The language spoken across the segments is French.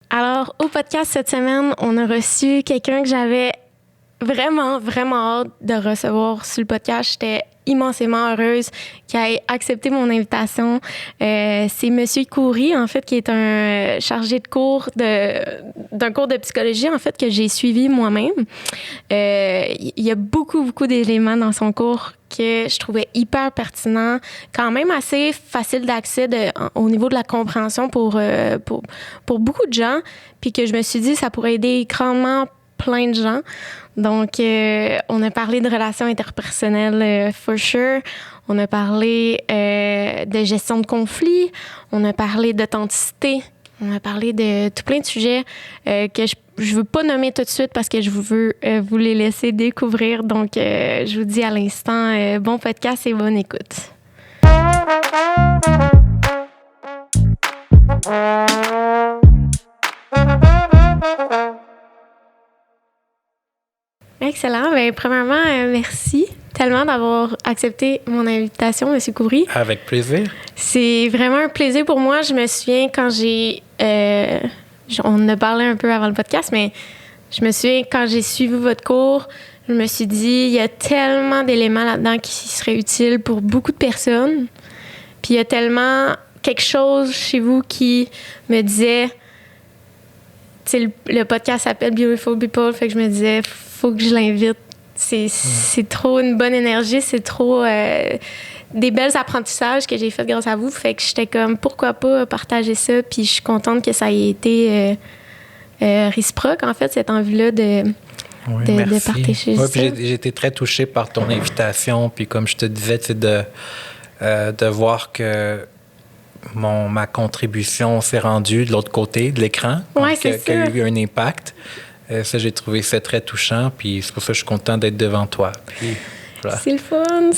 Alors, au podcast cette semaine, on a reçu quelqu'un que j'avais vraiment hâte de recevoir sur le podcast. J'étais immensément heureuse qu'il ait accepté mon invitation. C'est Monsieur Khoury, en fait, qui est un chargé de cours d'un cours de psychologie, en fait, que j'ai suivi moi-même. Il y a beaucoup d'éléments dans son cours que je trouvais hyper pertinent, quand même assez facile d'accès au niveau de la compréhension pour beaucoup de gens, puis que je me suis dit ça pourrait aider grandement plein de gens. Donc, on a parlé de relations interpersonnelles, for sure. On a parlé de gestion de conflits. On a parlé d'authenticité. On a parlé de tout plein de sujets que je veux pas nommer tout de suite parce que je veux vous les laisser découvrir. Donc, je vous dis à l'instant, bon podcast et bonne écoute. Excellent. Bien, premièrement, merci tellement d'avoir accepté mon invitation, M. Khoury. Avec plaisir. C'est vraiment un plaisir pour moi. Je me souviens quand on en a parlé un peu avant le podcast, mais je me souviens quand j'ai suivi votre cours, je me suis dit, il y a tellement d'éléments là-dedans qui seraient utiles pour beaucoup de personnes. Puis il y a tellement quelque chose chez vous qui me disait, tu sais, le podcast s'appelle Beautiful People, fait que je me disais, faut que je l'invite. C'est trop une bonne énergie, c'est trop des belles apprentissages que j'ai fait grâce à vous. Fait que j'étais comme, pourquoi pas partager ça? Puis je suis contente que ça ait été réciproque, en fait, cette envie-là de partager ça. Puis j'ai été très touchée par ton invitation. Puis comme je te disais, de voir que ma contribution s'est rendue de l'autre côté de l'écran. Oui, c'est ça. Qu'il y a eu un impact. Ça, j'ai trouvé ça très touchant, puis c'est pour ça que je suis content d'être devant toi. Puis, voilà. C'est le fun.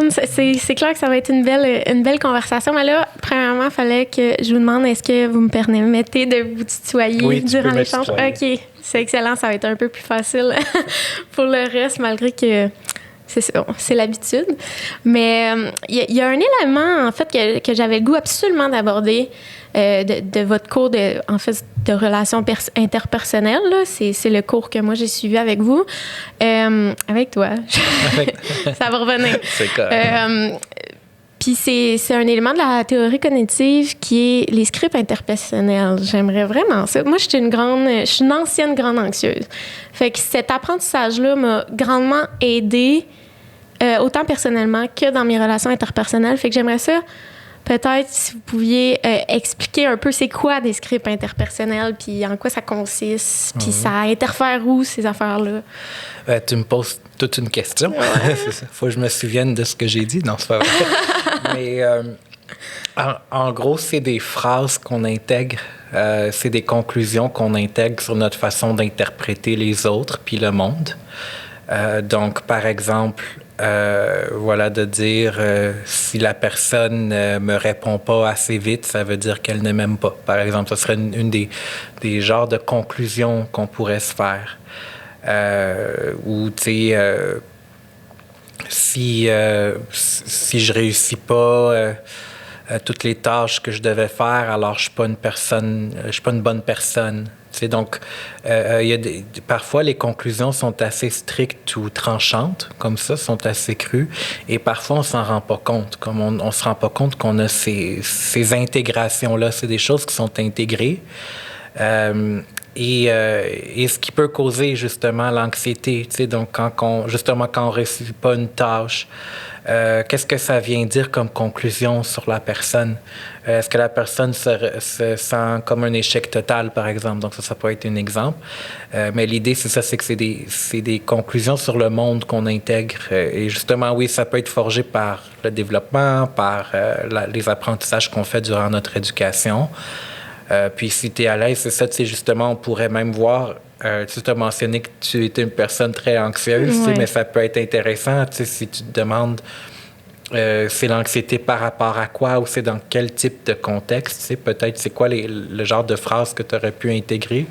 C'est clair que ça va être une belle conversation. Mais là, premièrement, il fallait que je vous demande, est-ce que vous me permettez de vous tutoyer durant l'échange? OK, c'est excellent. Ça va être un peu plus facile pour le reste, malgré que c'est l'habitude. Mais il y a un élément, en fait, que j'avais le goût absolument d'aborder de votre cours de relations interpersonnelles. Là. C'est le cours que moi, j'ai suivi avec vous. Avec toi. Ça va revenir. C'est correct. Puis c'est un élément de la théorie cognitive qui est les scripts interpersonnels. J'aimerais vraiment ça. Moi, je suis une ancienne grande anxieuse. Fait que cet apprentissage-là m'a grandement aidée, autant personnellement que dans mes relations interpersonnelles. Fait que j'aimerais ça, peut-être, si vous pouviez expliquer un peu c'est quoi des scripts interpersonnels, puis en quoi ça consiste, puis ça interfère où, ces affaires-là? Tu me poses toute une question. Ouais. C'est ça. Faut que je me souvienne de ce que j'ai dit. Non, c'est pas vrai. Mais en gros, c'est des phrases qu'on intègre, c'est des conclusions qu'on intègre sur notre façon d'interpréter les autres puis le monde. Donc, par exemple, de dire si la personne me répond pas assez vite, ça veut dire qu'elle ne m'aime pas. Par exemple, ce serait une des genres de conclusions qu'on pourrait se faire. Ou, tu sais, si je réussis pas toutes les tâches que je devais faire, alors je suis pas une bonne personne. T'sais, donc, parfois, les conclusions sont assez strictes ou tranchantes, comme ça, sont assez crues, et parfois, on s'en rend pas compte. Comme on se rend pas compte qu'on a ces intégrations-là. C'est des choses qui sont intégrées. Et ce qui peut causer, justement, l'anxiété. Donc, quand on réussit pas une tâche, qu'est-ce que ça vient dire comme conclusion sur la personne? Est-ce que la personne se sent comme un échec total, par exemple? Donc, ça peut être un exemple. Mais l'idée, c'est que c'est des conclusions sur le monde qu'on intègre. Et justement, oui, ça peut être forgé par le développement, par les apprentissages qu'on fait durant notre éducation. Puis si tu es à l'aise, c'est ça, tu sais, justement, on pourrait même voir, tu as mentionné que tu étais une personne très anxieuse, tu sais, mais ça peut être intéressant, tu sais, si tu te demandes c'est l'anxiété par rapport à quoi ou c'est dans quel type de contexte, tu sais, peut-être c'est quoi le genre de phrase que tu aurais pu intégrer.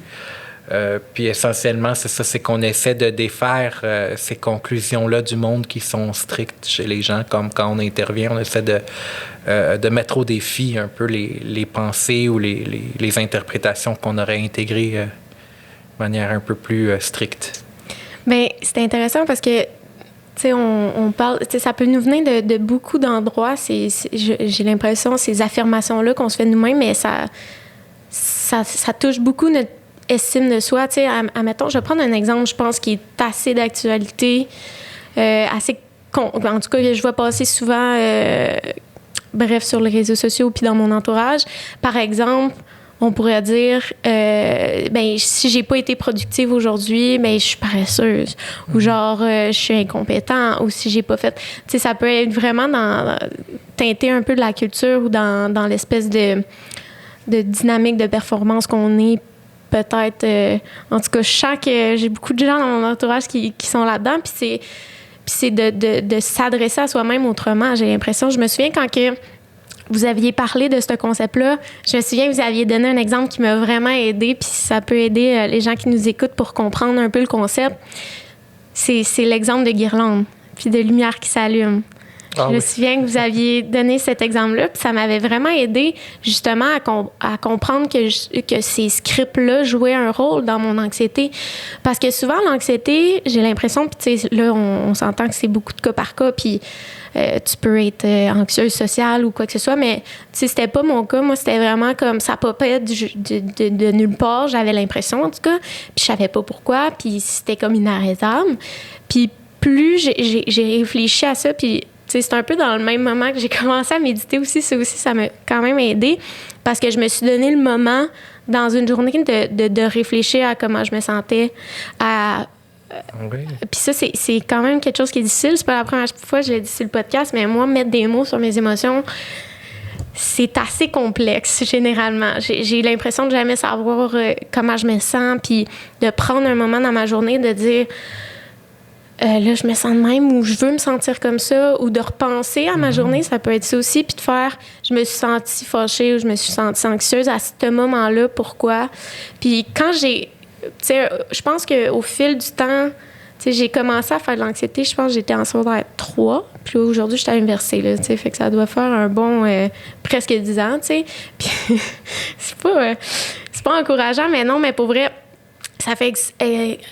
Puis essentiellement, c'est ça, c'est qu'on essaie de défaire ces conclusions-là du monde qui sont strictes chez les gens, comme quand on intervient, on essaie de mettre au défi un peu les pensées ou les interprétations qu'on aurait intégrées de manière un peu plus stricte. Bien, c'est intéressant parce que, tu sais, on parle, tu sais, ça peut nous venir de beaucoup d'endroits, j'ai l'impression, ces affirmations-là qu'on se fait nous-mêmes, mais ça touche beaucoup notre estime de soi. Tu sais, admettons, je vais prendre un exemple, je pense, qui est assez d'actualité, en tout cas, je vois passer souvent, bref, sur les réseaux sociaux puis dans mon entourage. Par exemple, on pourrait dire, si j'ai pas été productive aujourd'hui, je suis paresseuse. Ou genre, je suis incompétent. Ou si j'ai pas fait... Tu sais, ça peut être vraiment teinter un peu de la culture ou dans l'espèce de dynamique de performance qu'on est peut-être... en tout cas, j'ai beaucoup de gens dans mon entourage qui sont là-dedans, puis c'est de s'adresser à soi-même autrement. J'ai l'impression... Je me souviens quand vous aviez parlé de ce concept-là, je me souviens que vous aviez donné un exemple qui m'a vraiment aidée, puis ça peut aider les gens qui nous écoutent pour comprendre un peu le concept. C'est l'exemple de guirlande, puis de lumière qui s'allume. Je me souviens que vous aviez donné cet exemple-là, puis ça m'avait vraiment aidé justement à comprendre que ces scripts-là jouaient un rôle dans mon anxiété. Parce que souvent, l'anxiété, j'ai l'impression, puis tu sais, là, on s'entend que c'est beaucoup de cas par cas, puis tu peux être anxieuse sociale ou quoi que ce soit, mais tu sais, c'était pas mon cas. Moi, c'était vraiment comme ça popait de nulle part, j'avais l'impression, en tout cas, puis je savais pas pourquoi, puis c'était comme inarrêtable. Puis plus j'ai réfléchi à ça, puis c'est un peu dans le même moment que j'ai commencé à méditer aussi. Ça aussi, ça m'a quand même aidé parce que je me suis donné le moment dans une journée de réfléchir à comment je me sentais. Puis ça, c'est quand même quelque chose qui est difficile. C'est pas la première fois que je l'ai dit sur le podcast, mais moi, mettre des mots sur mes émotions, c'est assez complexe, généralement. J'ai l'impression de jamais savoir comment je me sens, puis de prendre un moment dans ma journée de dire... là, je me sens de même ou je veux me sentir comme ça, ou de repenser à ma journée, ça peut être ça aussi, puis de faire, je me suis sentie fâchée ou je me suis sentie anxieuse à ce moment-là, pourquoi? Puis quand tu sais, je pense qu'au fil du temps, tu sais, j'ai commencé à faire de l'anxiété, je pense que j'étais en secondaire 3, puis là, aujourd'hui, je suis à l'université, là, tu sais, fait que ça doit faire un bon presque 10 ans, tu sais, puis c'est pas encourageant, mais non, mais pour vrai, ça fait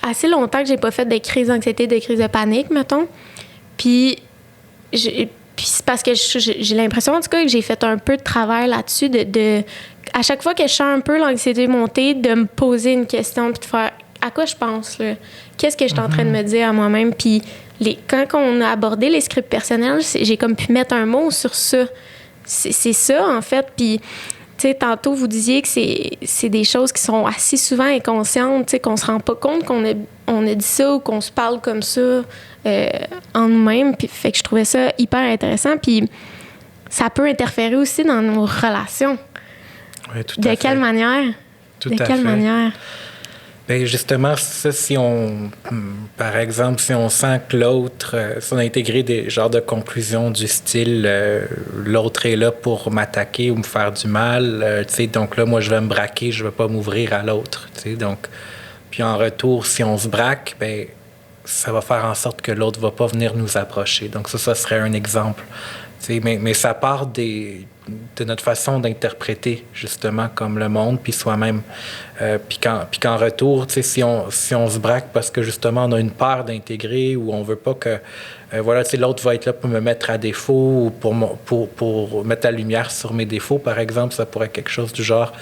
assez longtemps que j'ai pas fait de crise d'anxiété, de crise de panique, mettons. Puis c'est parce que j'ai l'impression, en tout cas, que j'ai fait un peu de travail là-dessus, à chaque fois que je sens un peu l'anxiété monter, de me poser une question, puis de faire à quoi je pense, là? Qu'est-ce que je suis en train de me dire à moi-même? Puis quand on a abordé les scripts personnels, j'ai comme pu mettre un mot sur ça. C'est ça, en fait. Puis... Tu sais, tantôt, vous disiez que c'est des choses qui sont assez souvent inconscientes, tu sais, qu'on se rend pas compte qu'on a dit ça ou qu'on se parle comme ça en nous-mêmes. Puis, fait que je trouvais ça hyper intéressant. Puis, ça peut interférer aussi dans nos relations. Oui, tout à fait. De quelle manière? De quelle manière? Bien, justement, ça, par exemple, si on sent que l'autre, si on a intégré des genres de conclusions du style l'autre est là pour m'attaquer ou me faire du mal, tu sais, donc là, moi, je vais me braquer, je ne vais pas m'ouvrir à l'autre, tu sais, donc, puis en retour, si on se braque, bien, ça va faire en sorte que l'autre ne va pas venir nous approcher. Donc ça serait un exemple. Tu sais, mais ça part de notre façon d'interpréter, justement, comme le monde, puis soi-même. Puis qu'en retour, tu sais, si on se braque parce que, justement, on a une peur d'intégrer ou on veut pas que, voilà, tu sais, l'autre va être là pour me mettre à défaut ou pour mettre la lumière sur mes défauts, par exemple, ça pourrait être quelque chose du genre.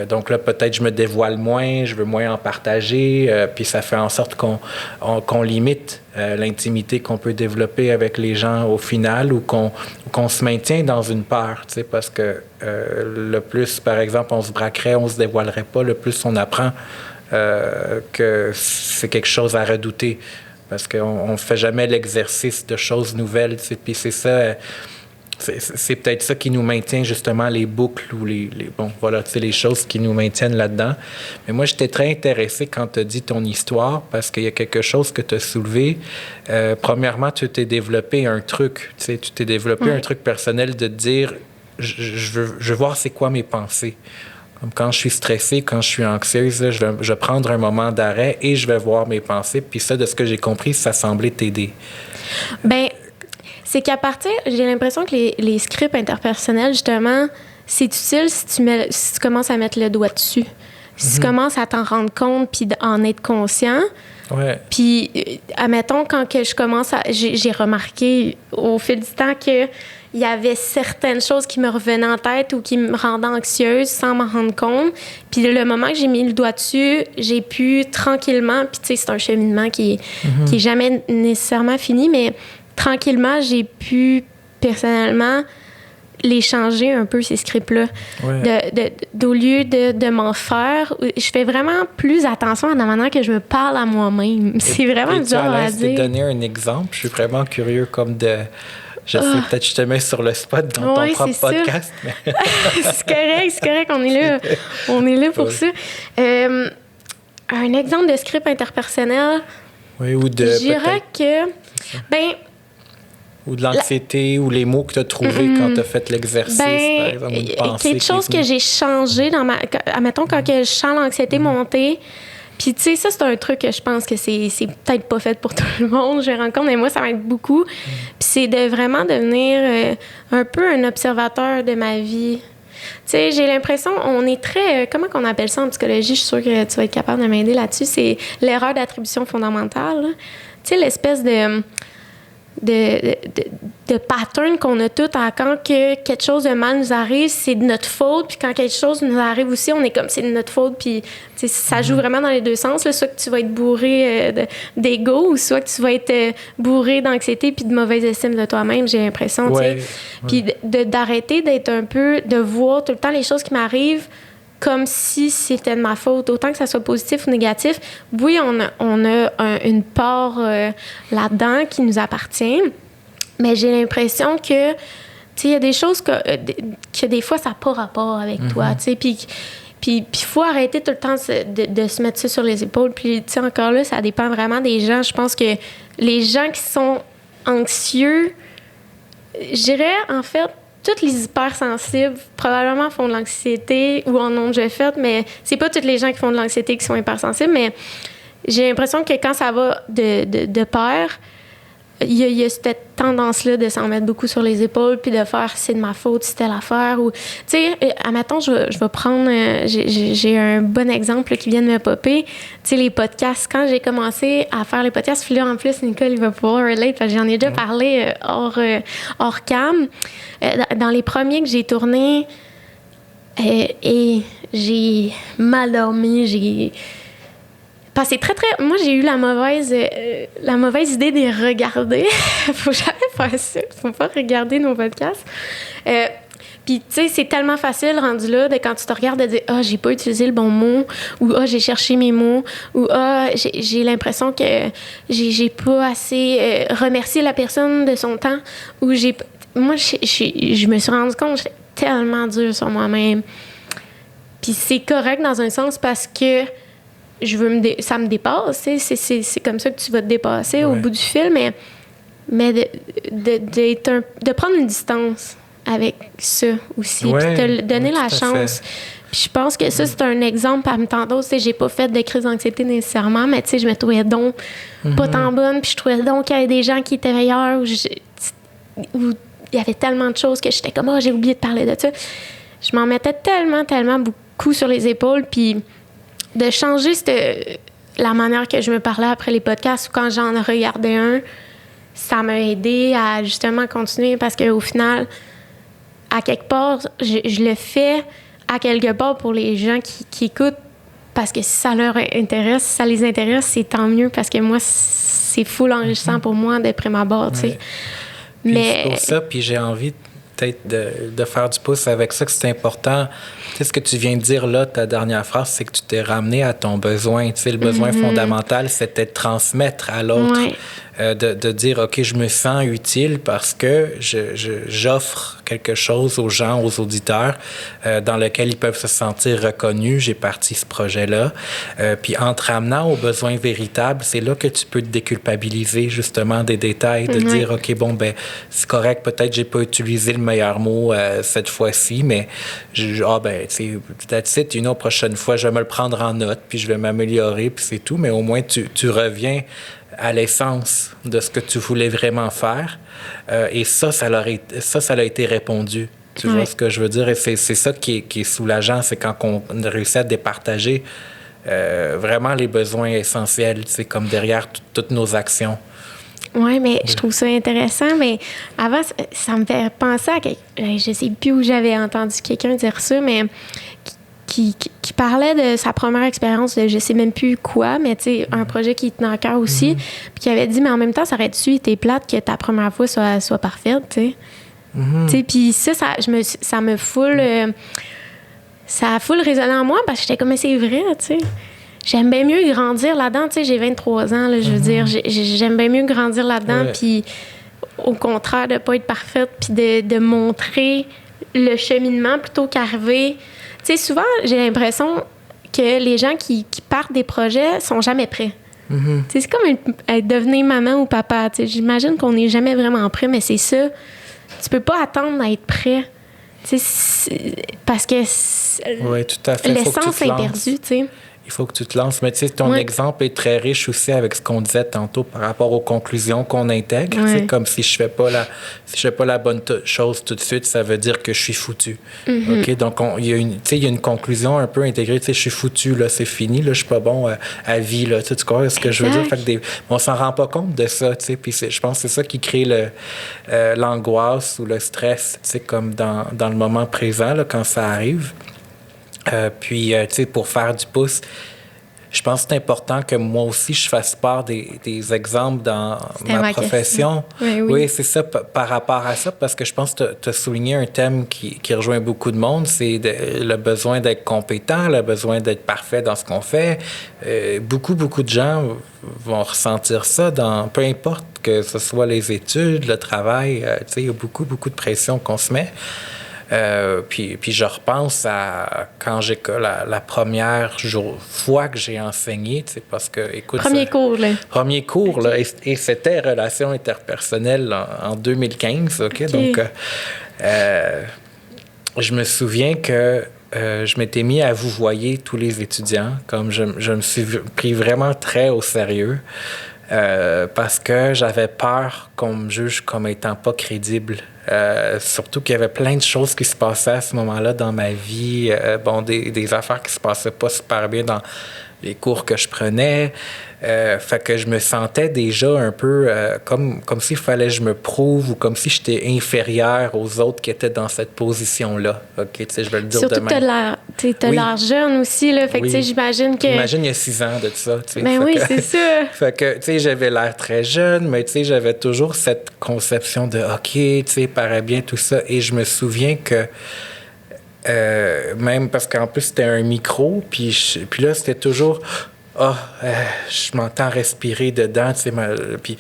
Donc là, peut-être je me dévoile moins, je veux moins en partager, puis ça fait en sorte qu'on limite l'intimité qu'on peut développer avec les gens au final ou qu'on se maintient dans une peur, tu sais, parce que le plus, par exemple, on se braquerait, on se dévoilerait pas, le plus on apprend que c'est quelque chose à redouter parce qu'on ne fait jamais l'exercice de choses nouvelles, tu sais, puis c'est ça... C'est peut-être ça qui nous maintient justement les boucles ou les choses qui nous maintiennent là-dedans. Mais moi, j'étais très intéressé quand tu as dit ton histoire parce qu'il y a quelque chose que tu as soulevé. Premièrement, tu t'es développé un truc, tu sais, tu t'es développé un truc personnel de te dire je veux voir c'est quoi mes pensées. Comme quand je suis stressée, quand je suis anxieuse, là, je vais prendre un moment d'arrêt et je vais voir mes pensées. Puis ça, de ce que j'ai compris, ça semblait t'aider. Ben, c'est qu'à partir... J'ai l'impression que les scripts interpersonnels, justement, c'est utile si tu commences à mettre le doigt dessus. Si tu commences à t'en rendre compte puis en être conscient. Ouais. Puis, admettons, quand que je commence à... J'ai remarqué au fil du temps que il y avait certaines choses qui me revenaient en tête ou qui me rendaient anxieuse sans m'en rendre compte. Puis le moment que j'ai mis le doigt dessus, j'ai pu tranquillement... Puis tu sais, c'est un cheminement qui est jamais nécessairement fini, mais tranquillement, j'ai pu, personnellement, les changer un peu, ces scripts-là. Ouais. Au lieu de m'en faire, je fais vraiment plus attention à la manière que je me parle à moi-même. C'est vraiment dur à dire. Tu te donner un exemple? Je suis vraiment curieux comme de... Je sais, peut-être que je te mets sur le spot dans ton propre podcast. Mais... c'est correct, on est là. On est là pour ça. Un exemple de script interpersonnel, oui, ou de... Je dirais que... Ben, ou de l'anxiété, ou les mots que tu as trouvés quand tu as fait l'exercice, par exemple, une pensée. Quelque chose que j'ai changé dans ma... Admettons, quand que je sens l'anxiété monter... Puis, tu sais, ça, c'est un truc que je pense que c'est peut-être pas fait pour tout le monde. Je rencontre, mais moi, ça m'aide beaucoup. Puis, c'est de vraiment devenir un peu un observateur de ma vie. Tu sais, j'ai l'impression, on est très... comment qu'on appelle ça en psychologie? Je suis sûre que tu vas être capable de m'aider là-dessus. C'est l'erreur d'attribution fondamentale. Tu sais, l'espèce de pattern qu'on a tous à quand que quelque chose de mal nous arrive, c'est de notre faute. Puis quand quelque chose nous arrive aussi, on est comme c'est de notre faute. Puis ça joue vraiment dans les deux sens. Là. Soit que tu vas être bourré d'ego ou soit que tu vas être bourré d'anxiété puis de mauvaise estime de toi-même, j'ai l'impression. Ouais. Puis d'arrêter d'être un peu, de voir tout le temps les choses qui m'arrivent comme si c'était de ma faute, autant que ça soit positif ou négatif. Oui, on a une part là-dedans qui nous appartient, mais j'ai l'impression que, tu sais, il y a des choses que des fois, ça n'a pas rapport avec toi, tu sais, puis il faut arrêter tout le temps de se mettre ça sur les épaules. Puis, tu sais, encore là, ça dépend vraiment des gens. Je pense que les gens qui sont anxieux, je dirais, en fait, toutes les hypersensibles, probablement, font de l'anxiété ou en ont déjà fait, mais c'est pas toutes les gens qui font de l'anxiété qui sont hypersensibles, mais j'ai l'impression que quand ça va de pair, il y a cette tendance-là de s'en mettre beaucoup sur les épaules puis de faire « c'est de ma faute, c'est telle affaire » ou... Tu sais, admettons, je vais prendre... j'ai un bon exemple là, qui vient de me popper. Tu sais, les podcasts. Quand j'ai commencé à faire les podcasts, puis là, en plus, Nicole, il va pouvoir relate parce que j'en ai déjà parlé hors cam. Dans les premiers que j'ai tournés, et j'ai mal dormi, j'ai... Parce que c'est très... Moi, j'ai eu la mauvaise idée de les regarder. Faut jamais faire ça. Faut pas regarder nos podcasts. Puis, tu sais, c'est tellement facile, rendu là, de quand tu te regardes, de dire « Ah, j'ai pas utilisé le bon mot » ou « Ah, j'ai cherché mes mots » ou « Ah, j'ai l'impression que j'ai pas assez remercié la personne de son temps » ou j'ai... Moi, je me suis rendu compte que j'étais tellement dure sur moi-même. Puis c'est correct dans un sens parce que ça me dépasse, c'est comme ça que tu vas te dépasser au bout du fil, mais de prendre une distance avec ça aussi, puis de donner la chance. Puis je pense que ça, c'est un exemple parmi tant d'autres. J'ai pas fait de crise d'anxiété nécessairement, mais je me trouvais donc pas tant bonne, puis je trouvais donc qu'il y avait des gens qui étaient meilleurs, où il y avait tellement de choses que j'étais comme « Ah, j'ai oublié de parler de ça ». Je m'en mettais tellement, tellement beaucoup sur les épaules, puis de changer la manière que je me parlais après les podcasts ou quand j'en regardais un, ça m'a aidé à justement continuer parce qu'au final, à quelque part, je le fais à quelque part pour les gens qui écoutent parce que si ça leur intéresse, si ça les intéresse, c'est tant mieux parce que moi, c'est full enrichissant pour moi de prime abord, tu sais. Mais c'est pour ça, puis j'ai envie peut-être de faire du pouce avec ça, que c'est important. Tu sais, ce que tu viens de dire là, ta dernière phrase, c'est que tu t'es ramené à ton besoin. Tu sais, le besoin fondamental, c'était de transmettre à l'autre, de dire, OK, je me sens utile parce que j'offre quelque chose aux gens, aux auditeurs, dans lequel ils peuvent se sentir reconnus. J'ai parti ce projet-là. Puis en te ramenant aux besoins véritables, c'est là que tu peux te déculpabiliser justement des détails, de dire, OK, bon, ben c'est correct, peut-être j'ai pas utilisé le meilleur mot cette fois-ci, mais that's it, prochaine fois, je vais me le prendre en note, puis je vais m'améliorer, puis c'est tout. Mais au moins, tu reviens à l'essence de ce que tu voulais vraiment faire. Et ça a été répondu. Tu vois ce que je veux dire? Et c'est ça qui est soulageant, c'est quand on réussit à départager vraiment les besoins essentiels, c'est comme derrière toutes nos actions. Oui, mais je trouve ça intéressant. Mais avant, ça me fait penser à je sais plus où j'avais entendu quelqu'un dire ça, mais qui parlait de sa première expérience de je sais même plus quoi, mais tu sais, un projet qui tenait à cœur aussi, puis qui avait dit, mais en même temps, ça aurait-tu été plate que ta première fois soit parfaite, tu sais. Tu sais, puis ça me foule... ça a full résonné en moi parce que j'étais comme, mais c'est vrai, tu sais. J'aime bien mieux grandir là-dedans. Tu sais, j'ai 23 ans, là, je veux dire. J'aime bien mieux grandir là-dedans, puis au contraire, de ne pas être parfaite, puis de montrer le cheminement plutôt qu'arriver. Tu sais, souvent, j'ai l'impression que les gens qui partent des projets sont jamais prêts. Tu sais, c'est comme devenir maman ou papa. Tu sais, j'imagine qu'on n'est jamais vraiment prêt, mais c'est ça. Tu peux pas attendre à être prêt. Tu sais, parce que oui, tout à fait. L'essence est perdue, tu sais. Il faut que tu te lances. Mais tu sais, ton exemple est très riche aussi avec ce qu'on disait tantôt par rapport aux conclusions qu'on intègre. C'est comme si je fais pas la bonne chose tout de suite, ça veut dire que je suis foutu. OK? Donc, il y a une conclusion un peu intégrée. Tu sais, je suis foutu, là, c'est fini, là, je suis pas bon à vie, là. Tu vois ce que je veux dire? Fait que on s'en rend pas compte de ça, tu sais. Puis je pense que c'est ça qui crée l'angoisse ou le stress, tu sais, comme dans le moment présent, là, quand ça arrive. Puis, tu sais, pour faire du pouce, je pense que c'est important que moi aussi, je fasse part des exemples dans ma profession. Oui, c'est ça, par rapport à ça, parce que je pense que tu as souligné un thème qui rejoint beaucoup de monde, c'est le besoin d'être compétent, le besoin d'être parfait dans ce qu'on fait. Beaucoup de gens vont ressentir ça peu importe que ce soit les études, le travail, tu sais, il y a beaucoup de pression qu'on se met. Puis je repense à quand j'ai la première fois que j'ai enseigné, tu sais, parce que, écoute... Premier cours, là, et c'était Relations interpersonnelles en 2015, OK? Donc, je me souviens que je m'étais mis à vouvoyer tous les étudiants, comme je me suis pris vraiment très au sérieux. Parce que j'avais peur qu'on me juge comme étant pas crédible. Surtout qu'il y avait plein de choses qui se passaient à ce moment-là dans ma vie. Des affaires qui se passaient pas super bien dans les cours que je prenais. Fait que je me sentais déjà un peu comme s'il fallait que je me prouve ou comme si j'étais inférieur aux autres qui étaient dans cette position-là. OK, tu sais, je vais le dire surtout de même. Surtout que t'as l'air jeune aussi, là. Fait que, tu sais, j'imagine que... Imagine, il y a 6 ans de ça, tu sais. Ben oui, c'est ça. Fait que, tu sais, j'avais l'air très jeune, mais tu sais, j'avais toujours cette conception de OK, tu sais, paraît bien tout ça. Et je me souviens que même parce qu'en plus, c'était un micro, puis là, c'était toujours... je m'entends respirer dedans, tu sais, puis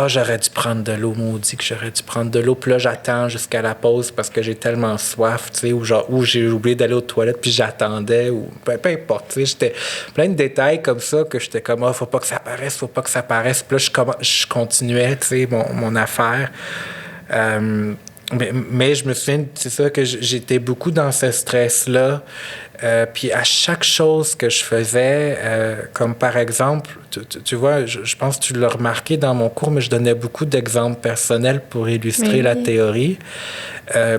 j'aurais dû prendre de l'eau, maudit que j'aurais dû prendre de l'eau, puis là, j'attends jusqu'à la pause parce que j'ai tellement soif, tu sais, ou j'ai oublié d'aller aux toilettes, puis j'attendais, ou peu importe, tu sais, j'étais plein de détails comme ça que j'étais comme, faut pas que ça paraisse, puis là, je continuais, tu sais, mon affaire. Mais je me souviens, c'est ça, que j'étais beaucoup dans ce stress-là. Puis à chaque chose que je faisais, comme par exemple, tu vois, je pense que tu l'as remarqué dans mon cours, mais je donnais beaucoup d'exemples personnels pour illustrer la théorie.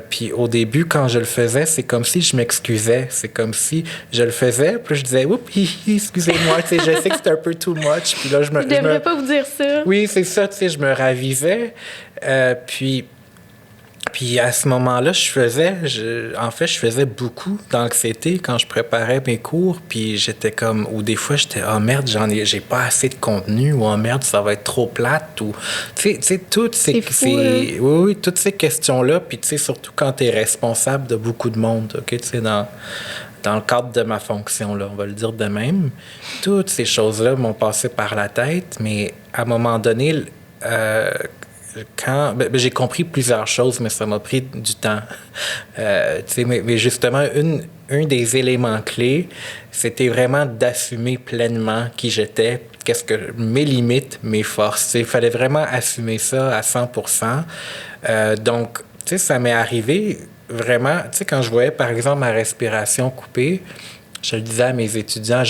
Puis au début, quand je le faisais, c'est comme si je m'excusais. C'est comme si je le faisais, puis je disais « Oups, excusez-moi, tu sais, je sais que c'est un peu too much. » Puis là, je devrais pas vous dire ça. Oui, c'est ça, tu sais, je me ravivais. Puis à ce moment-là, je faisais beaucoup d'anxiété quand je préparais mes cours, puis j'étais comme, ou des fois j'étais, merde, j'ai pas assez de contenu, ou merde, ça va être trop plate, ou tu sais toutes toutes ces questions-là, puis tu sais surtout quand tu es responsable de beaucoup de monde, OK, tu sais dans le cadre de ma fonction, là, on va le dire de même, toutes ces choses-là m'ont passé par la tête, mais à un moment donné, j'ai compris plusieurs choses, mais ça m'a pris du temps. Mais justement, un des éléments clés, c'était vraiment d'assumer pleinement qui j'étais, mes limites, mes forces. Il fallait vraiment assumer ça à 100%. Donc, tu sais, ça m'est arrivé vraiment, tu sais, quand je voyais, par exemple, ma respiration coupée, je le disais à mes étudiants,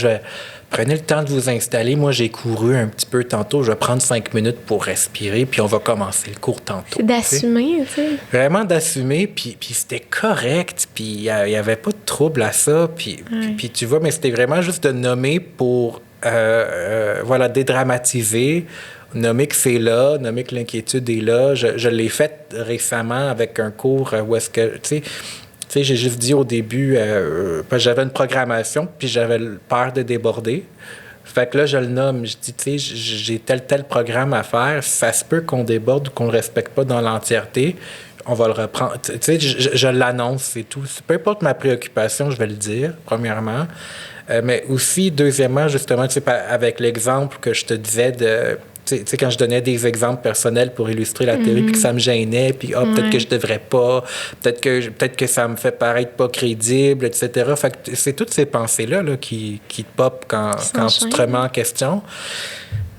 prenez le temps de vous installer. Moi, j'ai couru un petit peu tantôt. Je vais prendre 5 minutes pour respirer, puis on va commencer le cours tantôt. C'est d'assumer, tu sais. Vraiment d'assumer, puis c'était correct, puis il n'y avait pas de trouble à ça. Puis tu vois, mais c'était vraiment juste de nommer pour, voilà, dédramatiser, nommer que c'est là, nommer que l'inquiétude est là. Je l'ai fait récemment avec un cours où est-ce que, tu sais, j'ai juste dit au début, parce que j'avais une programmation, puis j'avais peur de déborder. Fait que là, je le nomme. Je dis, tu sais, j'ai tel programme à faire. Ça se peut qu'on déborde ou qu'on ne le respecte pas dans l'entièreté. On va le reprendre. Tu sais, je l'annonce, c'est tout. Peu importe ma préoccupation, je vais le dire, premièrement. Mais aussi, deuxièmement, justement, tu sais, avec l'exemple que je te disais de... Tu sais, quand je donnais des exemples personnels pour illustrer la théorie, puis que ça me gênait, puis peut-être que je devrais pas, peut-être que ça me fait paraître pas crédible, etc. Fait que c'est toutes ces pensées-là là, qui te pop quand tu te remets en question.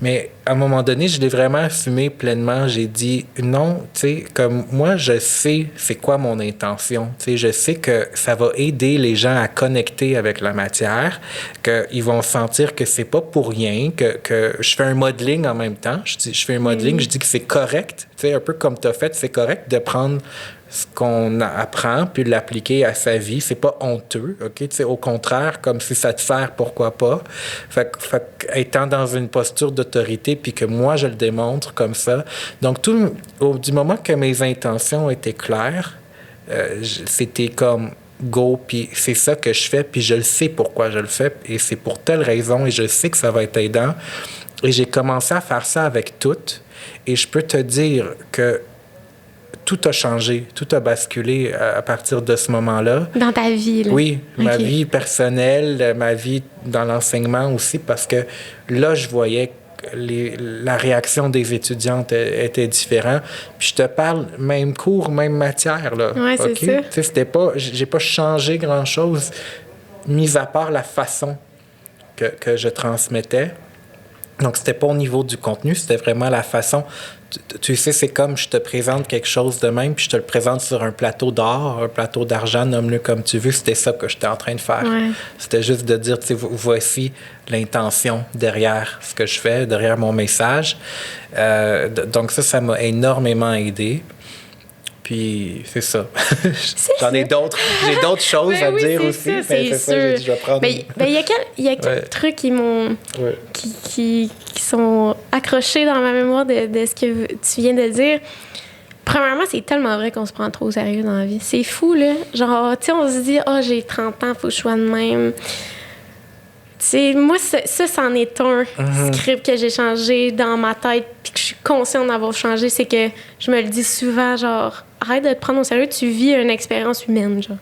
Mais à un moment donné, je l'ai vraiment assumé pleinement. J'ai dit non, tu sais, comme moi, je sais c'est quoi mon intention. Tu sais, je sais que ça va aider les gens à connecter avec la matière, qu'ils vont sentir que c'est pas pour rien, que je fais un modeling en même temps. Je fais un modeling, je dis que c'est correct, tu sais, un peu comme tu as fait, c'est correct de prendre ce qu'on apprend puis de l'appliquer à sa vie. C'est pas honteux, OK? Tu sais, au contraire, comme si ça te sert, pourquoi pas? Fait étant dans une posture d'autorité puis que moi, je le démontre comme ça. Donc, du moment que mes intentions étaient claires, c'était comme go, puis c'est ça que je fais, puis je le sais pourquoi je le fais, et c'est pour telle raison, et je sais que ça va être aidant. Et j'ai commencé à faire ça avec tout, et je peux te dire que tout a changé, tout a basculé à partir de ce moment-là. Dans ta vie, là? Oui, ma vie personnelle, ma vie dans l'enseignement aussi, parce que là, je voyais que la réaction des étudiantes était différente. Puis je te parle, même cours, même matière, là. Oui, c'est ça. Tu sais, c'était pas... J'ai pas changé grand-chose, mis à part la façon que je transmettais. Donc, c'était pas au niveau du contenu, c'était vraiment la façon... Tu sais, c'est comme je te présente quelque chose de même, puis je te le présente sur un plateau d'or, un plateau d'argent, nomme-le comme tu veux. C'était ça que j'étais en train de faire. Ouais. C'était juste de dire, tu sais, voici l'intention derrière ce que je fais, derrière mon message. Donc ça m'a énormément aidé. Puis c'est ça. J'ai d'autres choses à dire aussi. Ça, c'est sûr. Je vais prendre... Il y a quelques trucs qui m'ont... Qui sont accrochés dans ma mémoire de ce que tu viens de dire. Premièrement, c'est tellement vrai qu'on se prend trop au sérieux dans la vie. C'est fou, là. Genre, tu sais, on se dit « j'ai 30 ans, faut que je sois de même. » Tu sais, moi, ça, c'en est un script que j'ai changé dans ma tête puis que je suis consciente d'avoir changé. C'est que je me le dis souvent, genre, arrête de te prendre au sérieux, tu vis une expérience humaine, genre.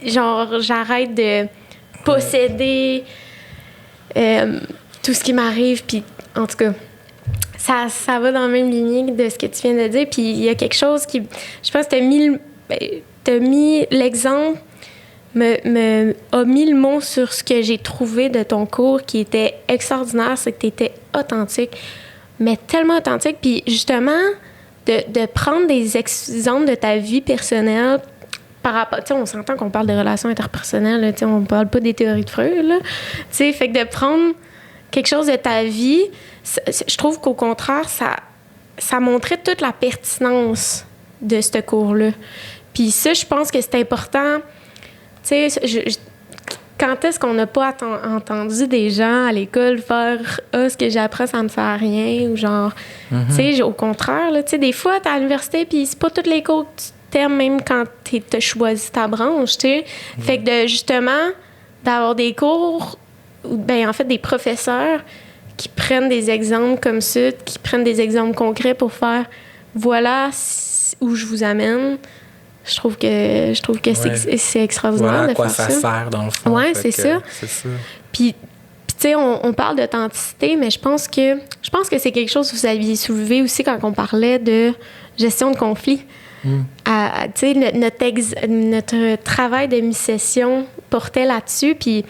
Genre, j'arrête de posséder tout ce qui m'arrive, puis en tout cas, ça va dans la même lignée de ce que tu viens de dire. Puis il y a quelque chose qui... Je pense que t'as mis l'exemple... a mis le mot sur ce que j'ai trouvé de ton cours qui était extraordinaire, c'est que tu étais authentique, mais tellement authentique. Puis justement, de prendre des exemples de ta vie personnelle par rapport... Tu sais, on s'entend qu'on parle de relations interpersonnelles, tu sais, on parle pas des théories de Freud, là. Tu sais, fait que de prendre quelque chose de ta vie, je trouve qu'au contraire, ça montrait toute la pertinence de ce cours-là. Puis ça, je pense que c'est important... Tu sais, quand est-ce qu'on n'a pas entendu des gens à l'école faire « ce que j'apprends, ça me sert à rien » ou genre... Tu sais, au contraire, tu sais, des fois, t'es à l'université, puis c'est pas tous les cours que tu t'aimes, même quand t'as choisi ta branche, tu sais. Fait que justement, d'avoir des cours, ben en fait, des professeurs qui prennent des exemples comme ça, qui prennent des exemples concrets pour faire « voilà où je vous amène », je trouve que c'est extraordinaire voilà de faire ça. À quoi ça sert, dans le fond. Oui, c'est ça. Puis tu sais, on parle d'authenticité, mais je pense que c'est quelque chose que vous aviez soulevé aussi quand on parlait de gestion de conflit. Tu sais, notre travail de mi-session portait là-dessus. Puis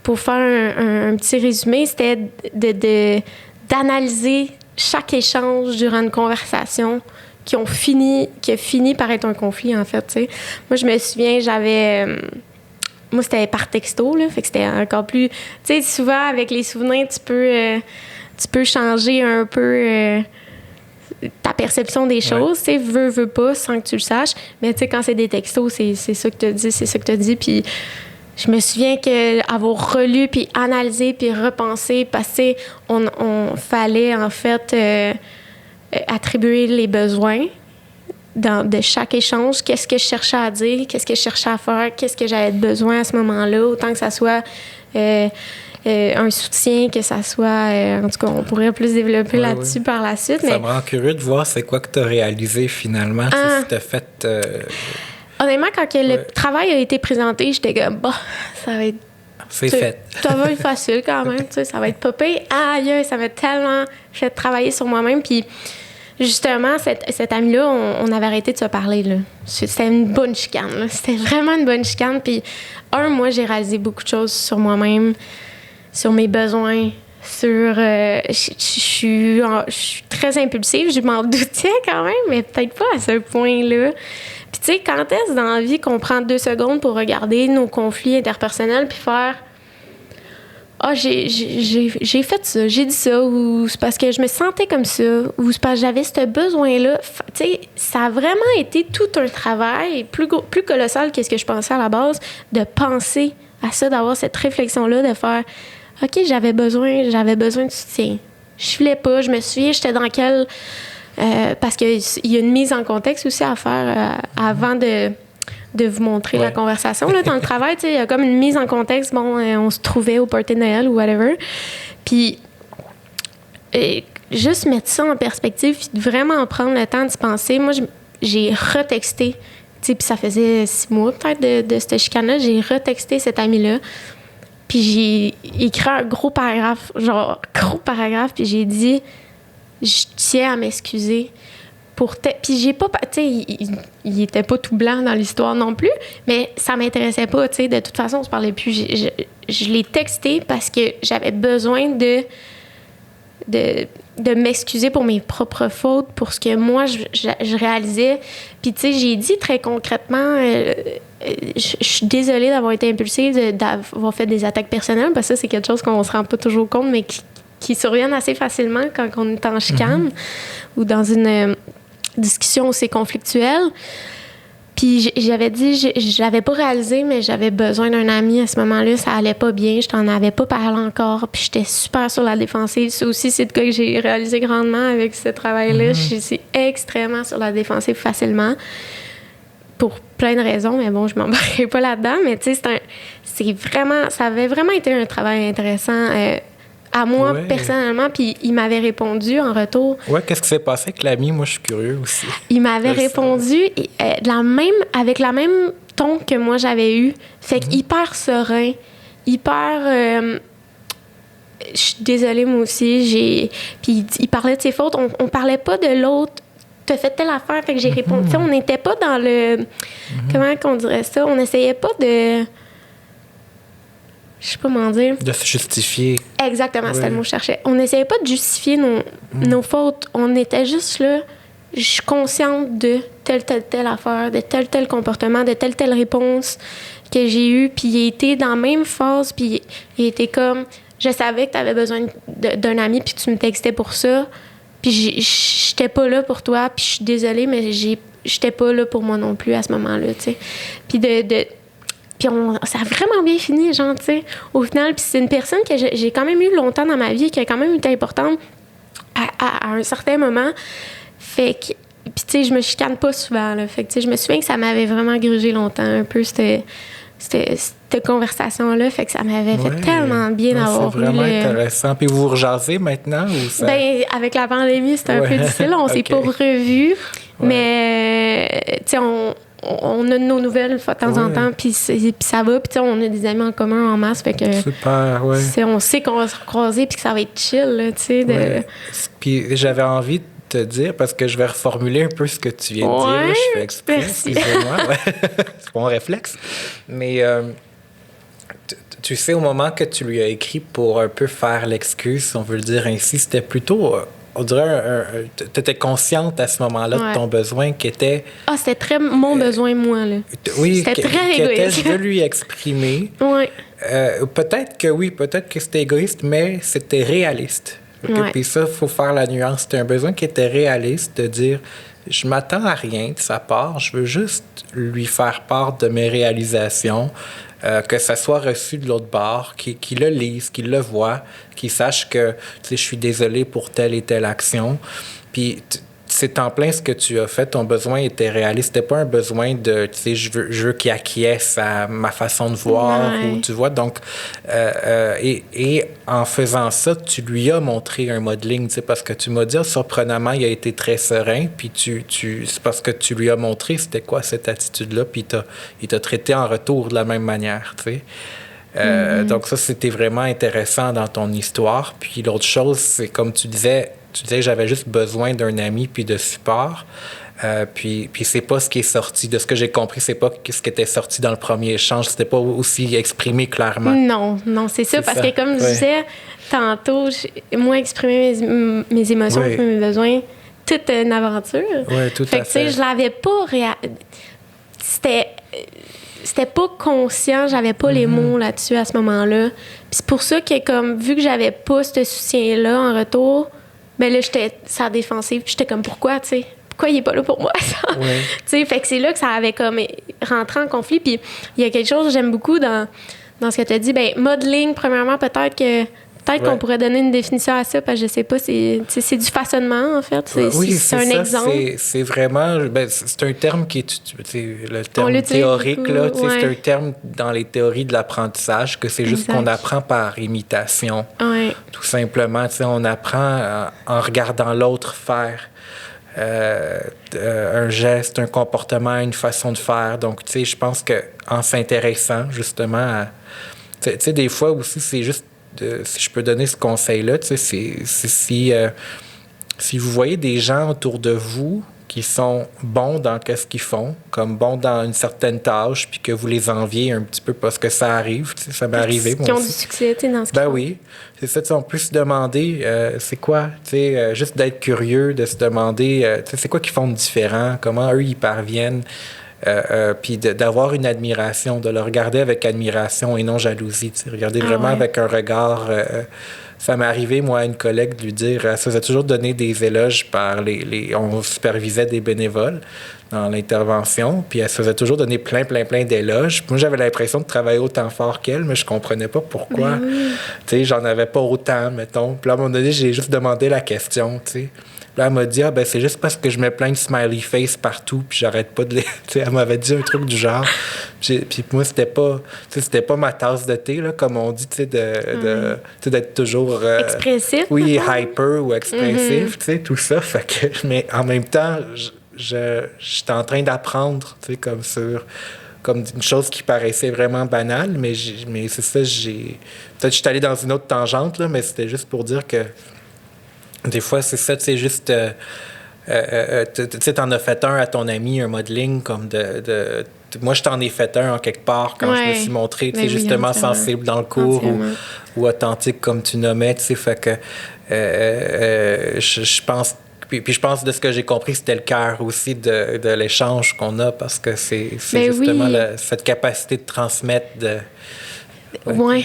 pour faire un petit résumé, c'était d'analyser chaque échange durant une conversation qui a fini par être un conflit, en fait, tu sais. Moi, je me souviens, moi, c'était par texto, là, fait que c'était encore plus... Tu sais, souvent, avec les souvenirs, tu peux changer un peu ta perception des choses, tu sais, veux pas, sans que tu le saches. Mais tu sais, quand c'est des textos, c'est ça que tu dis, puis je me souviens qu'avoir relu, puis analysé, puis repensé, parce que on fallait, en fait, attribuer les besoins de chaque échange. Qu'est-ce que je cherchais à dire? Qu'est-ce que je cherchais à faire? Qu'est-ce que j'avais besoin à ce moment-là? Autant que ça soit un soutien, que ça soit... en tout cas, on pourrait plus développer là-dessus par la suite. Ça me rend curieux de voir c'est quoi que tu as réalisé finalement. Si tu as fait... Honnêtement, quand le travail a été présenté, j'étais comme, bah, ça va être... C'est fait. Ça va être facile quand même, tu sais, ça va être pas pire. Aïe, ça m'a tellement fait travailler sur moi-même. Puis justement, cette amie-là, on avait arrêté de se parler, là. C'était une bonne chicane, là. C'était vraiment une bonne chicane. Puis moi, j'ai réalisé beaucoup de choses sur moi-même, sur mes besoins, sur... je suis très impulsive, je m'en doutais quand même, mais peut-être pas à ce point-là. Puis tu sais, quand est-ce dans la vie qu'on prend 2 secondes pour regarder nos conflits interpersonnels puis faire « Ah, j'ai fait ça, j'ai dit ça » ou « C'est parce que je me sentais comme ça » ou « C'est parce que j'avais ce besoin-là ». Tu sais, ça a vraiment été tout un travail plus colossal que ce que je pensais à la base, de penser à ça, d'avoir cette réflexion-là, de faire « OK, j'avais besoin de soutien. Je filais pas, je me souviens, j'étais dans quel... parce qu'il y a une mise en contexte aussi à faire avant de vous montrer la conversation. Là, dans le travail, il y a comme une mise en contexte. Bon, on se trouvait au party de Noël ou whatever. Puis, juste mettre ça en perspective, puis vraiment prendre le temps d'y penser. Moi, j'ai retexté, puis ça faisait 6 mois peut-être de cette chicane-là, j'ai retexté cette amie-là. Puis j'ai écrit un gros paragraphe, puis j'ai dit... Je tiens à m'excuser pour... Puis j'ai pas... Tu sais, il était pas tout blanc dans l'histoire non plus, mais ça m'intéressait pas, tu sais. De toute façon, on se parlait plus. Je l'ai texté parce que j'avais besoin de m'excuser pour mes propres fautes, pour ce que moi, je réalisais. Puis, tu sais, j'ai dit très concrètement... je suis désolée d'avoir été impulsive, d'avoir fait des attaques personnelles, parce que ça, c'est quelque chose qu'on se rend pas toujours compte, mais qui surviennent assez facilement quand on est en chicane ou dans une discussion aussi conflictuelle. Puis j'avais dit, je l'avais pas réalisé, mais j'avais besoin d'un ami à ce moment-là. Ça allait pas bien, je t'en avais pas parlé encore, puis j'étais super sur la défensive. Ça aussi, c'est de quoi que j'ai réalisé grandement avec ce travail-là. Je suis extrêmement sur la défensive facilement, pour plein de raisons, mais bon, je m'embarquerai pas là-dedans. Mais tu sais, ça avait vraiment été un travail intéressant à moi, personnellement, puis il m'avait répondu en retour. Ouais, qu'est-ce qui s'est passé avec l'ami? Moi, je suis curieux aussi. Il m'avait répondu avec la même ton que moi j'avais eu. Fait qu'hyper serein, hyper... je suis désolée, moi aussi. Puis il parlait de ses fautes. On parlait pas de l'autre. T'as fait telle affaire, fait que j'ai répondu. Tu sais, on n'était pas dans le... Comment qu'on dirait ça? On n'essayait pas de... Je sais pas comment dire. De se justifier. Exactement, c'était le mot que je cherchais. On n'essayait pas de justifier nos fautes. On était juste là. Je suis consciente de telle affaire, de tel comportement, de telle réponse que j'ai eue. Puis il était dans la même phase. Puis il était comme... Je savais que tu avais besoin d'un ami, puis tu me textais pour ça. Puis j'étais pas là pour toi. Puis je suis désolée, mais j'étais pas là pour moi non plus à ce moment-là, tu sais. Puis Puis ça a vraiment bien fini, genre, tu sais, au final. Puis c'est une personne que j'ai quand même eu longtemps dans ma vie, qui a quand même été importante à un certain moment. Fait que... Puis, tu sais, je me chicane pas souvent, là. Fait que, tu sais, je me souviens que ça m'avait vraiment grugé longtemps, un peu, cette conversation-là. Fait que ça m'avait fait tellement bien d'avoir C'est vraiment intéressant. Puis vous rejasez maintenant? Ou ça... Ben, avec la pandémie, c'était un peu difficile. On s'est pas revus. Mais, tu sais, on a nos nouvelles de temps en temps, puis ça va. Puis on a des amis en commun en masse, fait que... Super, on sait qu'on va se recroiser, puis que ça va être chill, tu sais. Puis j'avais envie de te dire, parce que je vais reformuler un peu ce que tu viens de dire. Là, je fais exprès, excusez-moi. C'est mon réflexe. Mais tu sais, au moment que tu lui as écrit pour un peu faire l'excuse, si on veut le dire ainsi, c'était plutôt on dirait, tu étais consciente à ce moment-là de ton besoin qui était... Ah, c'était très mon besoin, moi, là. Oui, c'était très égoïste. Je veux lui exprimer. Oui. Peut-être que c'était égoïste, mais c'était réaliste. Puis ça, il faut faire la nuance. C'était un besoin qui était réaliste de dire, je m'attends à rien de sa part, je veux juste lui faire part de mes réalisations, que ça soit reçu de l'autre bord, qu'il le lise, qu'il le voit, qu'il sache que, tu sais, je suis désolé pour telle et telle action. Puis c'est en plein ce que tu as fait. Ton besoin était réaliste. C'était pas un besoin de, tu sais, je veux qu'il acquiesce à ma façon de voir, ou, tu vois. Donc, et en faisant ça, tu lui as montré un modeling, tu sais, parce que tu m'as dit, surprenamment, il a été très serein, puis c'est parce que tu lui as montré c'était quoi cette attitude-là, puis il t'a traité en retour de la même manière, tu sais. Donc ça, c'était vraiment intéressant dans ton histoire. Puis l'autre chose, c'est comme tu disais que j'avais juste besoin d'un ami puis de support. Puis c'est pas ce qui est sorti. De ce que j'ai compris, c'est pas ce qui était sorti dans le premier échange. C'était pas aussi exprimé clairement. Non, c'est ça. Parce que comme je disais tantôt, moi, exprimer mes émotions, mes besoins, toute une aventure. Oui, tout à fait. Tu sais, je l'avais pas... C'était pas conscient, j'avais pas les mots là-dessus à ce moment-là. Puis c'est pour ça que, comme, vu que j'avais pas ce soutien-là en retour, ben là, j'étais sur la défensive, puis j'étais comme, pourquoi, tu sais? Pourquoi il est pas là pour moi, ça? Tu sais, fait que c'est là que ça avait comme rentré en conflit. Puis il y a quelque chose que j'aime beaucoup dans ce que tu as dit. Ben modeling, premièrement, peut-être qu'on pourrait donner une définition à ça, parce que je sais pas, c'est du façonnement, en fait. C'est un exemple. C'est vraiment... c'est un terme qui est... Le terme théorique, là, c'est un terme dans les théories de l'apprentissage, que c'est juste qu'on apprend par imitation. Tout simplement. On apprend en regardant l'autre faire. Un geste, un comportement, une façon de faire. Donc, tu sais, je pense qu'en s'intéressant, justement, à... Tu sais, des fois aussi, c'est juste... si je peux donner ce conseil-là, tu sais, si vous voyez des gens autour de vous qui sont bons dans ce qu'ils font, comme bons dans une certaine tâche, puis que vous les enviez un petit peu parce que ça arrive, tu sais, ça m'est arrivé, moi aussi. Qui ont du succès, tu sais, dans ce qu'ils font. Oui, c'est ça, tu sais, on peut se demander, c'est quoi, tu sais, juste d'être curieux, de se demander, tu sais, c'est quoi qu'ils font de différent, comment eux, ils parviennent, puis d'avoir une admiration, de le regarder avec admiration et non jalousie, tu sais, regarder vraiment avec un regard... ça m'est arrivé, moi, à une collègue de lui dire... Elle se faisait toujours donner des éloges par on supervisait des bénévoles dans l'intervention, puis elle se faisait toujours donner plein d'éloges. Moi, j'avais l'impression de travailler autant fort qu'elle, mais je comprenais pas pourquoi. Tu sais, j'en avais pas autant, mettons. Puis là, à un moment donné, j'ai juste demandé la question, tu sais. Là, elle m'a dit, c'est juste parce que je mets plein de smiley face partout, puis j'arrête pas de les... T'sais, elle m'avait dit un truc du genre. Puis moi, c'était pas ma tasse de thé, là, comme on dit, d'être toujours... expressif. Oui, hyper ou expressif, tu sais, tout ça. Fait que, mais en même temps, j'étais en train d'apprendre, tu sais, comme une chose qui paraissait vraiment banale, mais c'est ça, peut-être que je suis allé dans une autre tangente, là, mais c'était juste pour dire que des fois, c'est ça, c'est juste... tu sais, t'en as fait un à ton ami, un modeling, comme moi, je t'en ai fait un en quelque part quand je me suis montré, tu sais, justement sensible dans le cours ou authentique, comme tu nommais, tu sais, fait que je pense... Puis je pense, de ce que j'ai compris, c'était le cœur aussi de l'échange qu'on a, parce que c'est justement cette capacité de transmettre Oui.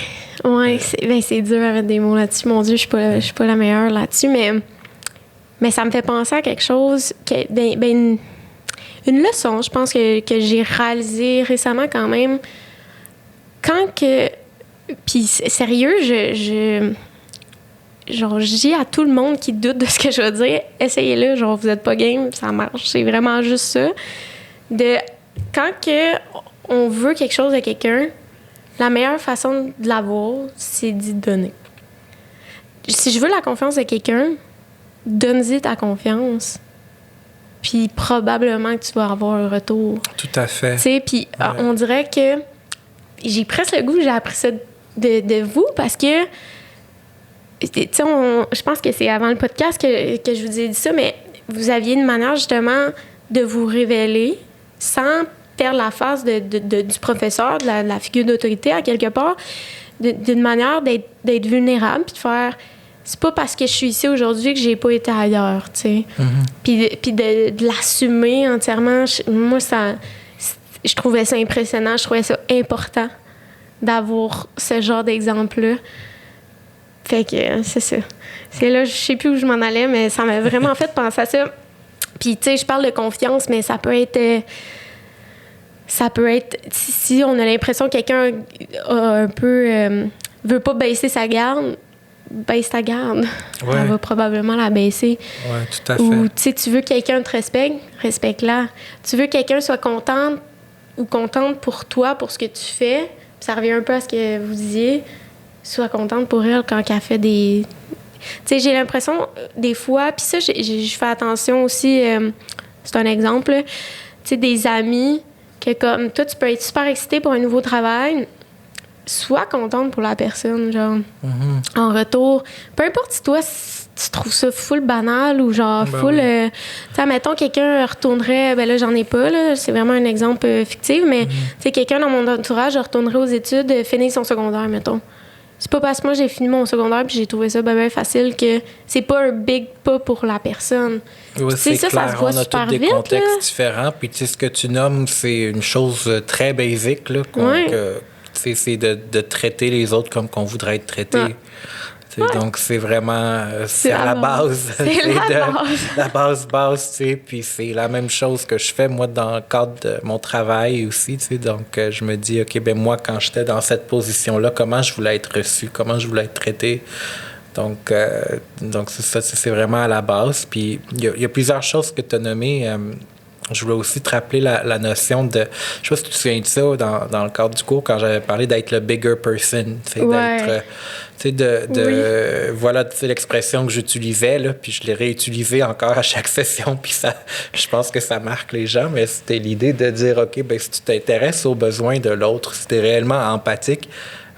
C'est dur à mettre des mots là-dessus. Mon Dieu, je suis pas la meilleure là-dessus, mais ça me fait penser à quelque chose, une leçon, je pense, que j'ai réalisée récemment quand même. Puis sérieux, je dis à tout le monde qui doute de ce que je veux dire, essayez-le, genre, vous êtes pas game, ça marche. C'est vraiment juste ça. Quand on veut quelque chose de quelqu'un, la meilleure façon de l'avoir, c'est d'y donner. Si je veux la confiance de quelqu'un, donne-y ta confiance. Puis probablement que tu vas avoir un retour. Tout à fait. Tu sais, puis on dirait que j'ai presque le goût, j'ai appris ça de vous, parce que, tu sais, je pense que c'est avant le podcast que je vous ai dit ça, mais vous aviez une manière justement de vous révéler sans perdre la face du professeur, de la figure d'autorité à quelque part, d'une manière d'être vulnérable, puis de faire... c'est pas parce que je suis ici aujourd'hui que j'ai pas été ailleurs, tu sais. Puis de l'assumer entièrement, moi, je trouvais ça impressionnant, je trouvais ça important d'avoir ce genre d'exemple-là. Fait que c'est ça. C'est là, je sais plus où je m'en allais, mais ça m'a vraiment fait penser à ça. Puis, tu sais, je parle de confiance, mais ça peut être... si on a l'impression que quelqu'un a un peu... veut pas baisser sa garde, baisse ta garde. Ouais. Elle va probablement la baisser. Oui, tout à fait. Ou, tu sais, tu veux que quelqu'un te respecte, respecte-la. Tu veux que quelqu'un soit content ou contente pour toi, pour ce que tu fais. Puis ça revient un peu à ce que vous disiez. Sois contente pour elle quand elle fait des... Tu sais, j'ai l'impression, des fois... Puis ça, je fais attention aussi... c'est un exemple, tu sais, des amis que comme toi, tu peux être super excitée pour un nouveau travail. Sois contente pour la personne, genre. En retour, peu importe si toi, tu trouves ça full banal ou genre full... tu sais, mettons, quelqu'un retournerait... Ben là, j'en ai pas, là. C'est vraiment un exemple fictif, mais tu sais, quelqu'un dans mon entourage retournerait aux études, finir son secondaire, mettons. C'est pas parce que moi, j'ai fini mon secondaire puis j'ai trouvé ça bien facile que c'est pas un big pas pour la personne. Oui, c'est ça, clair. Ça se voit on a super tous des vite, contextes là. différents. Puis, tu sais, ce que tu nommes, c'est une chose très basique, là, c'est de traiter les autres comme qu'on voudrait être traité. Ouais. Donc, c'est vraiment... c'est à la base. C'est la base, tu sais. Puis, c'est la même chose que je fais, moi, dans le cadre de mon travail aussi, tu sais. Donc, je me dis, OK, ben moi, quand j'étais dans cette position-là, comment je voulais être reçu, comment je voulais être traité. Donc c'est ça, c'est vraiment à la base. Puis, il y a plusieurs choses que tu as nommées. Je voulais aussi te rappeler la notion de... Je sais pas si tu te souviens de ça dans le cadre du cours, quand j'avais parlé d'être le bigger person. D'être... tu sais, voilà, c'est l'expression que j'utilisais, là, puis je l'ai réutilisée encore à chaque session, puis ça, je pense que ça marque les gens, mais c'était l'idée de dire, OK, ben si tu t'intéresses aux besoins de l'autre, si tu es réellement empathique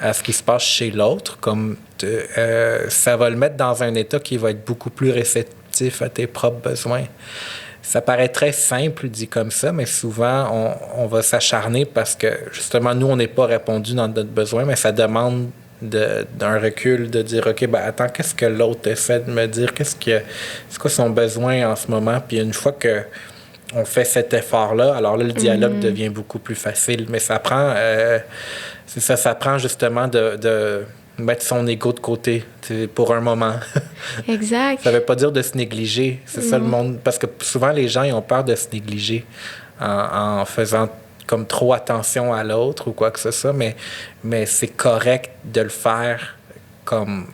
à ce qui se passe chez l'autre, comme ça va le mettre dans un état qui va être beaucoup plus réceptif à tes propres besoins. Ça paraît très simple dit comme ça, mais souvent, on va s'acharner parce que, justement, nous, on n'est pas répondu dans notre besoin, mais ça demande d'un recul, de dire, OK, ben attends, qu'est-ce que l'autre essaie de me dire? C'est quoi son besoin en ce moment? Puis une fois qu'on fait cet effort-là, alors là, le dialogue devient beaucoup plus facile. Mais ça prend, ça prend justement de mettre son ego de côté pour un moment. Exact. Ça veut pas dire de se négliger. C'est ça le monde. Parce que souvent, les gens, ils ont peur de se négliger en faisant comme trop attention à l'autre ou quoi que ce soit. Mais c'est correct de le faire comme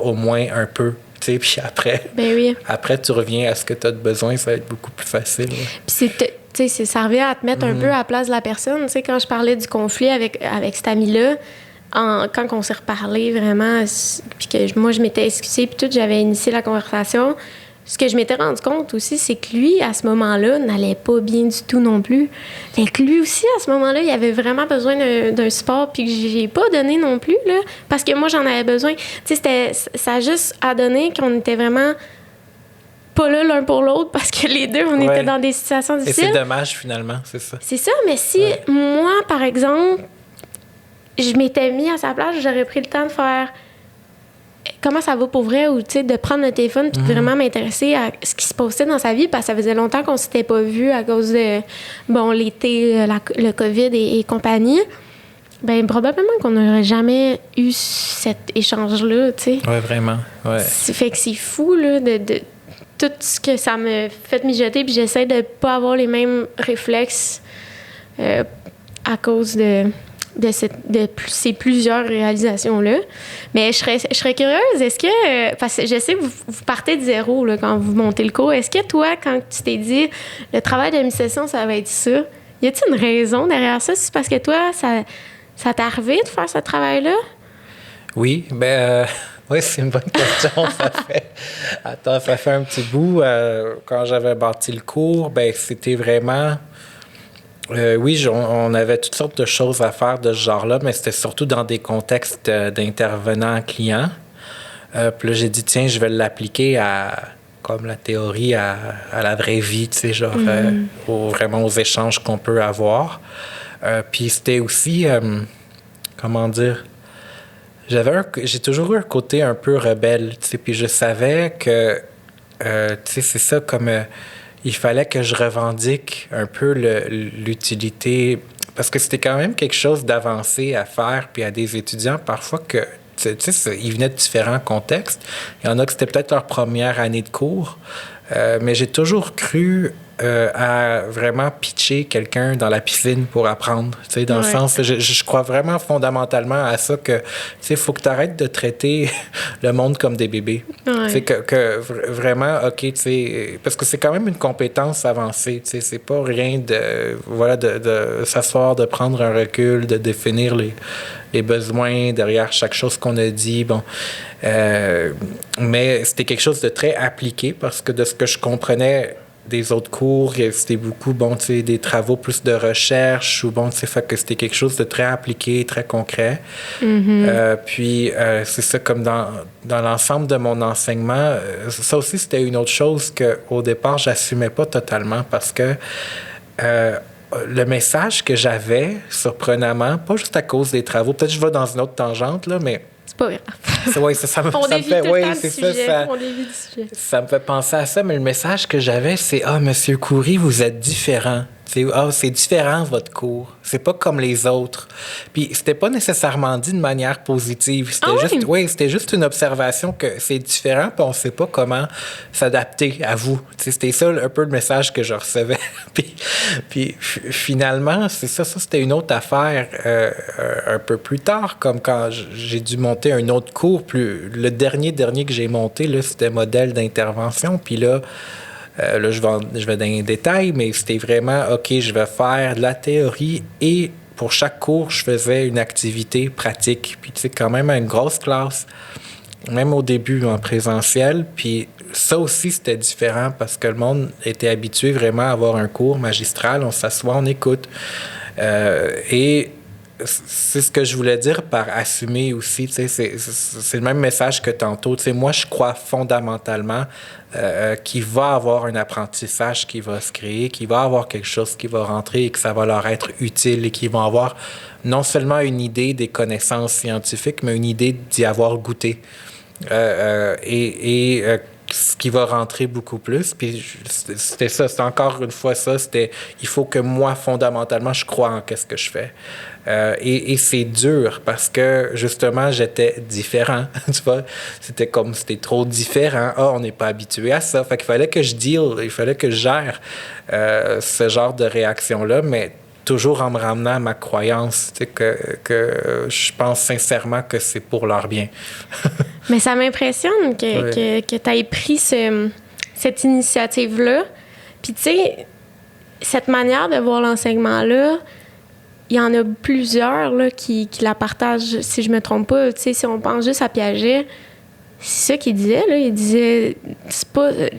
au moins un peu. Puis après, tu reviens à ce que tu as de besoin, ça va être beaucoup plus facile. Puis ça revient à te mettre un peu à la place de la personne. Tu sais, quand je parlais du conflit avec cet ami-là, quand on s'est reparlé vraiment, puis que moi, je m'étais excusée, puis tout, j'avais initié la conversation, ce que je m'étais rendu compte aussi, c'est que lui, à ce moment-là, n'allait pas bien du tout non plus. Fait que lui aussi, à ce moment-là, il avait vraiment besoin d'un support, puis que j'ai pas donné non plus, là, parce que moi, j'en avais besoin. Tu sais, ça a juste à donner qu'on était vraiment pas là l'un pour l'autre, parce que les deux, on était dans des situations difficiles. Et c'est dommage, finalement, c'est ça. C'est ça, mais si moi, par exemple, je m'étais mis à sa place, j'aurais pris le temps de faire comment ça va pour vrai, ou tu sais, de prendre le téléphone puis de vraiment m'intéresser à ce qui se passait dans sa vie, parce que ça faisait longtemps qu'on s'était pas vus à cause de, l'été, le COVID et compagnie. Ben probablement qu'on n'aurait jamais eu cet échange-là, tu sais. Oui, vraiment, ouais. Fait que c'est fou, là, de tout ce que ça me fait mijoter, puis j'essaie de pas avoir les mêmes réflexes à cause de ces plusieurs réalisations-là. Mais je serais curieuse, est-ce que... parce que je sais que vous partez de zéro là, quand vous montez le cours. Est-ce que toi, quand tu t'es dit le travail de mi-session, ça va être ça, y a-t-il une raison derrière ça? C'est parce que toi, ça t'est arrivé de faire ce travail-là? Oui, oui, c'est une bonne question. Ça fait un petit bout. Quand j'avais bâti le cours, c'était vraiment... oui, on avait toutes sortes de choses à faire de ce genre-là, mais c'était surtout dans des contextes d'intervenants clients. Puis là, j'ai dit, tiens, je vais l'appliquer comme la théorie à la vraie vie, tu sais, genre vraiment aux échanges qu'on peut avoir. Puis c'était aussi, comment dire, j'ai toujours eu un côté un peu rebelle, tu sais, puis je savais que, tu sais, c'est ça, comme il fallait que je revendique un peu l'utilité, parce que c'était quand même quelque chose d'avancé à faire, puis à des étudiants, parfois que, tu sais, ils venaient de différents contextes. Il y en a que c'était peut-être leur première année de cours, mais j'ai toujours cru à vraiment pitcher quelqu'un dans la piscine pour apprendre. Tu sais, dans le sens, je crois vraiment fondamentalement à ça que, tu sais, il faut que tu arrêtes de traiter le monde comme des bébés. Tu sais, que vraiment, OK, tu sais, parce que c'est quand même une compétence avancée. Tu sais, c'est pas rien de, voilà, de s'asseoir, de prendre un recul, de définir les besoins derrière chaque chose qu'on a dit. Bon. Mais c'était quelque chose de très appliqué parce que de ce que je comprenais des autres cours, c'était beaucoup, bon, tu sais, des travaux plus de recherche ou, bon, tu sais, fait que c'était quelque chose de très appliqué, très concret. Puis, c'est ça, comme dans l'ensemble de mon enseignement, ça aussi, c'était une autre chose qu'au départ, j'assumais pas totalement parce que le message que j'avais, surprenamment, pas juste à cause des travaux, peut-être que je vais dans une autre tangente, là, mais c'est pas grave. Oui, ça me fait. Oui, c'est ça. Ça me fait penser à ça, mais le message que j'avais, c'est Monsieur Khoury, vous êtes différent. C'est différent votre cours. C'est pas comme les autres. Puis c'était pas nécessairement dit de manière positive. C'était juste une observation que c'est différent, puis on sait pas comment s'adapter à vous. C'était ça un peu le message que je recevais. puis finalement, c'est ça c'était une autre affaire un peu plus tard, comme quand j'ai dû monter un autre cours. Le dernier que j'ai monté, là, c'était modèle d'intervention. Puis là, je vais dans les détails, mais c'était vraiment, OK, je vais faire de la théorie et pour chaque cours, je faisais une activité pratique. Puis, tu sais, quand même, une grosse classe, même au début en présentiel. Puis, ça aussi, c'était différent parce que le monde était habitué vraiment à avoir un cours magistral. On s'assoit, on écoute. Et c'est ce que je voulais dire par assumer aussi. Tu sais, c'est le même message que tantôt. Tu sais, moi, je crois fondamentalement qu'il va avoir un apprentissage qui va se créer, qu'il va avoir quelque chose qui va rentrer et que ça va leur être utile et qu'ils vont avoir non seulement une idée des connaissances scientifiques, mais une idée d'y avoir goûté. Ce qui va rentrer beaucoup plus. Puis c'était ça, c'était encore une fois ça, c'était il faut que moi, fondamentalement, je crois en qu'est-ce que je fais. Et c'est dur parce que, justement, j'étais différent, tu vois. C'était trop différent. On n'est pas habitué à ça. Fait qu'il fallait que je deal, il fallait que je gère ce genre de réaction-là, mais toujours en me ramenant à ma croyance, tu sais, que je pense sincèrement que c'est pour leur bien. Mais ça m'impressionne que tu aies pris cette initiative-là. Puis, tu sais, cette manière de voir l'enseignement-là, il y en a plusieurs là, qui la partagent, si je me trompe pas. Tu sais, si on pense juste à Piaget, c'est ça qu'il disait, là. Il disait,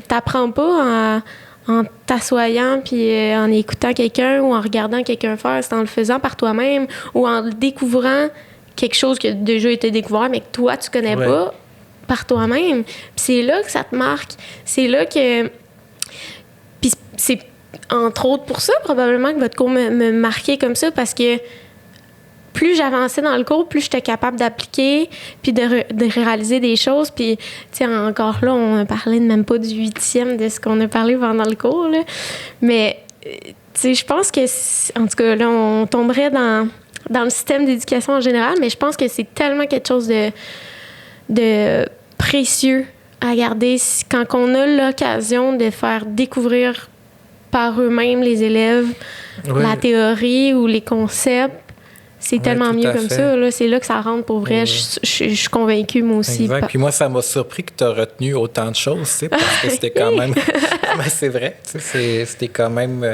t'apprends pas en t'assoyant puis en écoutant quelqu'un ou en regardant quelqu'un faire, c'est en le faisant par toi-même ou en découvrant quelque chose qui a déjà été découvert mais que toi, tu connais pas par toi-même. Puis c'est là que ça te marque. C'est là que... Puis c'est entre autres pour ça, probablement, que votre cours me marquait comme ça parce que plus j'avançais dans le cours, plus j'étais capable d'appliquer puis de réaliser des choses. Puis, tu sais, encore là, on parlait même pas du 8e de ce qu'on a parlé pendant le cours, là. Mais, tu sais, je pense que... En tout cas, là, on tomberait dans le système d'éducation en général, mais je pense que c'est tellement quelque chose de précieux à garder quand on a l'occasion de faire découvrir par eux-mêmes les élèves la théorie ou les concepts. C'est tellement mieux comme ça. Là. C'est là que ça rentre pour vrai. Je suis convaincue, moi aussi. Exact. Puis moi, ça m'a surpris que tu as retenu autant de choses, tu sais, parce que c'était quand même... Mais c'est vrai, tu sais, c'était quand même...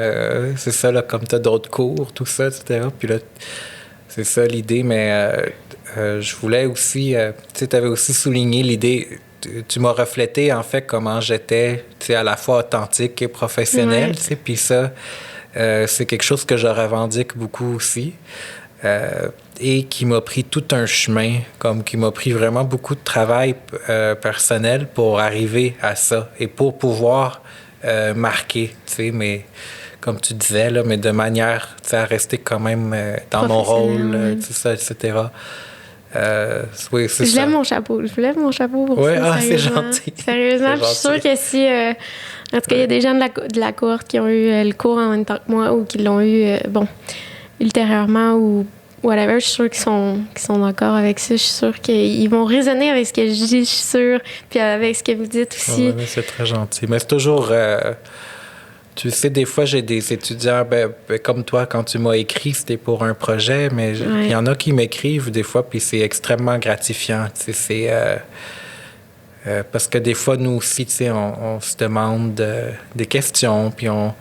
c'est ça, là, comme tu as d'autres cours, tout ça, etc. Puis là, c'est ça l'idée, mais je voulais aussi... tu sais, tu avais aussi souligné l'idée... Tu m'as reflété, en fait, comment j'étais, tu sais, à la fois authentique et professionnelle, tu sais, puis ça, c'est quelque chose que je revendique beaucoup aussi, et qui m'a pris tout un chemin, comme qui m'a pris vraiment beaucoup de travail personnel pour arriver à ça, et pour pouvoir marquer, tu sais, mais comme tu disais, là, mais de manière, tu sais, à rester quand même dans mon rôle, tout ça, etc., Oui, c'est ça. Je lève mon chapeau. Je vous lève mon chapeau pour ça. C'est gentil. Sérieusement, je suis sûre que si... en tout cas, il y a des gens de la cohorte qui ont eu le cours en même temps que moi ou qui l'ont eu, ultérieurement ou whatever. Je suis sûre qu'ils sont d'accord avec ça. Je suis sûre qu'ils vont raisonner avec ce que je dis, je suis sûre. Puis avec ce que vous dites aussi. Oui, c'est très gentil. Mais c'est toujours... tu sais, des fois, j'ai des étudiants, comme toi, quand tu m'as écrit, c'était pour un projet, mais il y en a qui m'écrivent des fois, puis c'est extrêmement gratifiant. Tu sais, parce que des fois, nous aussi, tu sais, on se demande des questions, puis on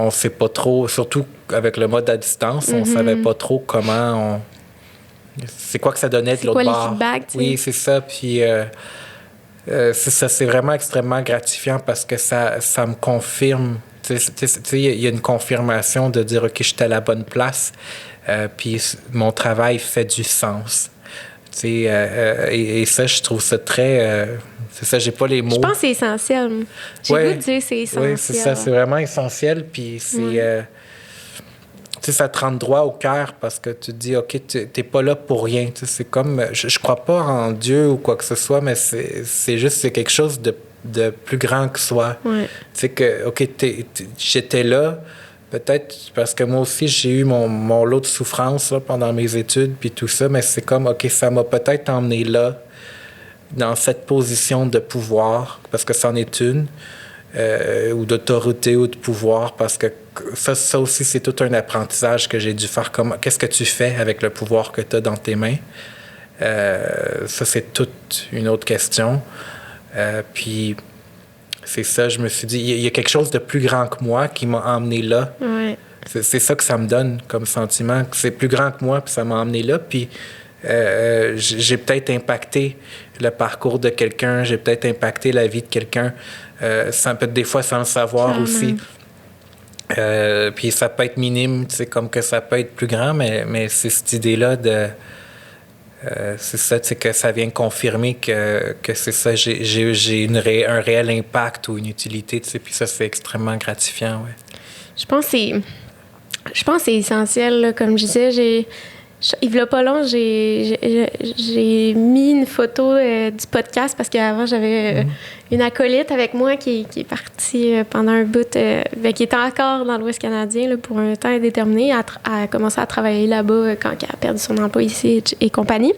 sait pas trop, surtout avec le mode à distance, on savait pas trop comment c'est quoi que ça donnait de l'autre bord. C'est quoi les feedbacks, tu sais? Oui, c'est ça, puis... c'est ça, c'est vraiment extrêmement gratifiant parce que ça me confirme. Tu sais, il y a une confirmation de dire, OK, j'étais à la bonne place, puis mon travail fait du sens. Tu sais, et ça, je trouve ça très... c'est ça, j'ai pas les mots. Je pense que c'est essentiel. J'ai le goût de dire c'est essentiel. Oui, c'est ça, c'est vraiment essentiel, puis c'est... tu sais, ça te rend droit au cœur parce que tu te dis, OK, t'es pas là pour rien. Tu sais, c'est comme... Je crois pas en Dieu ou quoi que ce soit, mais c'est juste, c'est quelque chose de plus grand que soi. Ouais. Tu sais que, OK, j'étais là, peut-être parce que moi aussi, j'ai eu mon lot de souffrance là, pendant mes études, puis tout ça, mais c'est comme, OK, ça m'a peut-être emmené là, dans cette position de pouvoir, parce que c'en est une, ou d'autorité ou de pouvoir, parce que ça aussi, c'est tout un apprentissage que j'ai dû faire. Qu'est-ce que tu fais avec le pouvoir que tu as dans tes mains? Ça, c'est toute une autre question. Puis, c'est ça, je me suis dit, il y a quelque chose de plus grand que moi qui m'a emmené là. Ouais. C'est ça que ça me donne comme sentiment, que c'est plus grand que moi, puis ça m'a emmené là. Puis, j'ai peut-être impacté le parcours de quelqu'un, j'ai peut-être impacté la vie de quelqu'un, des fois sans le savoir aussi. Puis ça peut être minime, tu sais, comme que ça peut être plus grand, mais c'est cette idée-là de... c'est ça, tu sais, que ça vient confirmer que c'est ça, j'ai un réel impact ou une utilité, tu sais, puis ça, c'est extrêmement gratifiant, ouais. Je pense que c'est essentiel, là. Comme je disais, il y a pas long, j'ai mis une photo du podcast parce qu'avant, j'avais une acolyte avec moi qui est partie pendant un bout, qui était encore dans l'Ouest canadien là, pour un temps indéterminé. Elle a commencé à travailler là-bas quand elle a perdu son emploi ici et compagnie.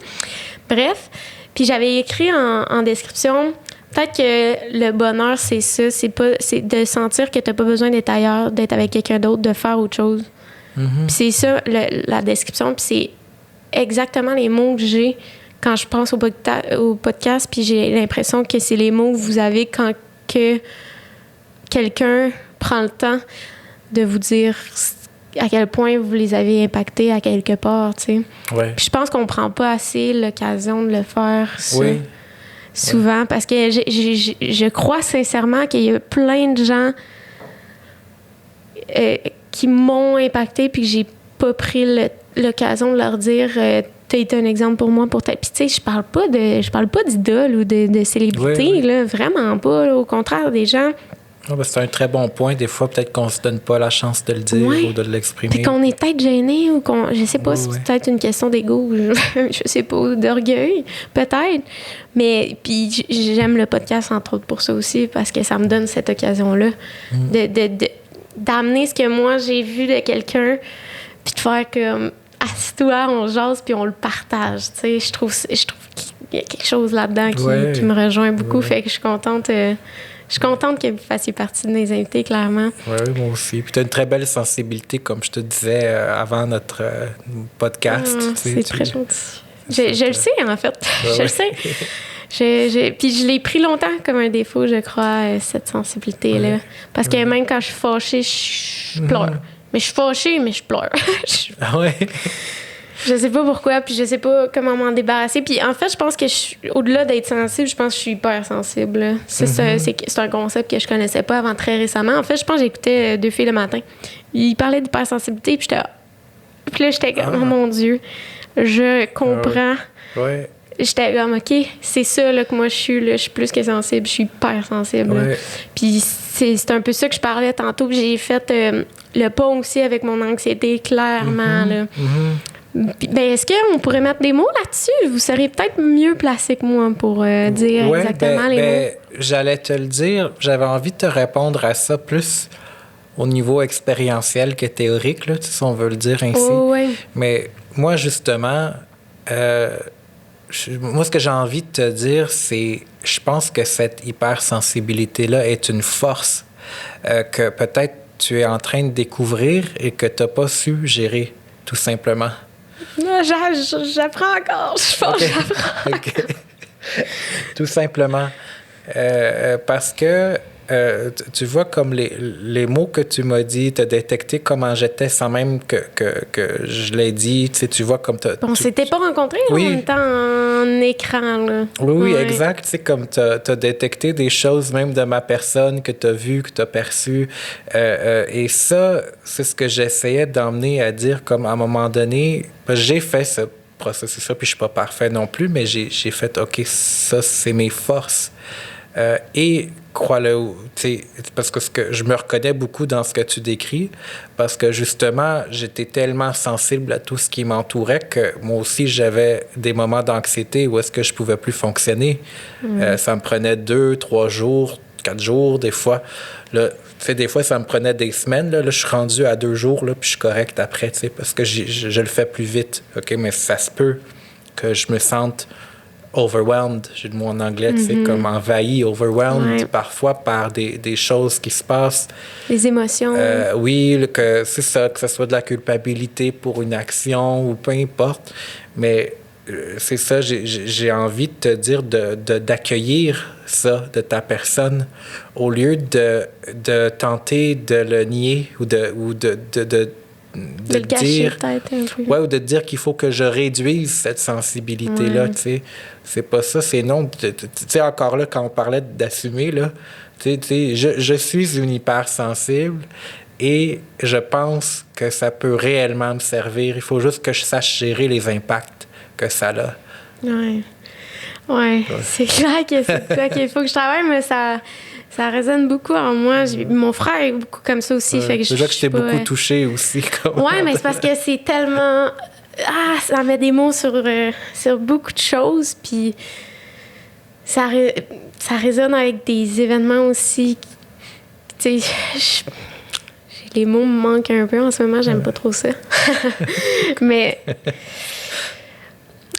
Bref, puis j'avais écrit en description... Peut-être que le bonheur, c'est ça. C'est de sentir que tu n'as pas besoin d'être ailleurs, d'être avec quelqu'un d'autre, de faire autre chose. Puis c'est ça, la description. Puis c'est exactement les mots que j'ai quand je pense au podcast. Puis j'ai l'impression que c'est les mots que vous avez quand que quelqu'un prend le temps de vous dire à quel point vous les avez impactés à quelque part, tu sais. Ouais. Puis je pense qu'on prend pas assez l'occasion de le faire, ça. Oui. Souvent, parce que je crois sincèrement qu'il y a plein de gens qui m'ont impacté puis que j'ai pas pris l'occasion de leur dire t'as été un exemple pour moi pour Puis tu sais, je parle pas d'idole ou de célébrité, là, vraiment pas. Là, au contraire, des gens... c'est un très bon point. Des fois, peut-être qu'on se donne pas la chance de le dire ou de l'exprimer. Puis qu'on est peut-être gêné ou qu'on... Je sais pas si c'est peut-être une question d'ego, je sais pas, ou d'orgueil, peut-être. Mais puis j'aime le podcast, entre autres, pour ça aussi, parce que ça me donne cette occasion-là d'amener ce que moi, j'ai vu de quelqu'un, puis de faire comme... Assis-toi, on jase, puis on le partage. Tu sais, je trouve qu'il y a quelque chose là-dedans qui me rejoint beaucoup. Fait que je suis contente que vous fassiez partie de mes invités, clairement. Oui, moi aussi. Puis tu as une très belle sensibilité, comme je te disais avant notre podcast. C'est très gentil. Je le sais, en fait. Je le sais. Puis je l'ai pris longtemps comme un défaut, je crois, cette sensibilité-là. Parce que même quand je suis fâchée, je pleure. Mais je suis fâchée, mais je pleure. Ah ouais? Je sais pas pourquoi, puis je sais pas comment m'en débarrasser. Puis en fait, je pense que au-delà d'être sensible, je pense que je suis hyper sensible. Là. C'est un concept que je connaissais pas avant très récemment. En fait, je pense que j'écoutais Deux filles le matin. Ils parlaient d'hypersensibilité, puis j'étais comme, oh mon Dieu, je comprends. Ouais. J'étais comme, OK, c'est ça là, que moi je suis. Là, je suis plus que sensible, je suis hyper sensible. Ouais. Puis c'est un peu ça que je parlais tantôt. Puis j'ai fait le pont aussi avec mon anxiété, clairement. Là. Ben, est-ce qu'on pourrait mettre des mots là-dessus? Vous seriez peut-être mieux placé que moi pour dire exactement les mots. J'allais te le dire, j'avais envie de te répondre à ça plus au niveau expérientiel que théorique, là, si on veut le dire ainsi. Oh, ouais. Mais moi, justement, moi, ce que j'ai envie de te dire, c'est je pense que cette hypersensibilité-là est une force que peut-être tu es en train de découvrir et que tu n'as pas su gérer, tout simplement. Non, j'apprends encore. Je pense que j'apprends. OK. Tout simplement. Parce que tu vois, comme les mots que tu m'as dit, tu as détecté comment j'étais sans même que je l'ai dit. Tu vois, comme on s'était pas rencontrés en même temps en écran. Là. Oui, exact. Tu sais, comme tu as détecté des choses même de ma personne que tu as vues, que tu as perçues. Et ça, c'est ce que j'essayais d'emmener à dire, comme à un moment donné, j'ai fait ce processus-là, puis je suis pas parfait non plus, mais j'ai fait, OK, ça, c'est mes forces. Et crois-le, parce que je me reconnais beaucoup dans ce que tu décris, parce que justement, j'étais tellement sensible à tout ce qui m'entourait que moi aussi, j'avais des moments d'anxiété où est-ce que je pouvais plus fonctionner. Ça me prenait 2, 3 jours, 4 jours, des fois. Là, des fois, ça me prenait des semaines. Là, je suis rendu à 2 jours, là, puis je suis correct après, parce que je le fais plus vite. OK? Mais ça se peut que je me sente overwhelmed, j'ai le mot en anglais, tu sais, comme envahi, overwhelmed, parfois par des choses qui se passent. Des émotions. Oui, que c'est ça, que ce soit de la culpabilité pour une action ou peu importe. Mais c'est ça, j'ai envie de te dire d'accueillir ça de ta personne au lieu de tenter de le nier ou de le cacher peut-être un peu. Ouais, ou de dire qu'il faut que je réduise cette sensibilité-là, tu sais. C'est pas ça, c'est non. Tu sais, encore là, quand on parlait d'assumer, là, tu sais, je suis une hypersensible et je pense que ça peut réellement me servir. Il faut juste que je sache gérer les impacts que ça a. Ouais. C'est clair que c'est ça qu'il faut que je travaille, mais ça résonne beaucoup en moi. Mon frère est beaucoup comme ça aussi. Fait que c'est ça que je t'ai beaucoup touchée aussi. Ouais, mais c'est parce que c'est tellement... ça met des mots sur beaucoup de choses, puis ça résonne avec des événements aussi. Tu sais, les mots me manquent un peu en ce moment, j'aime pas trop ça. Mais...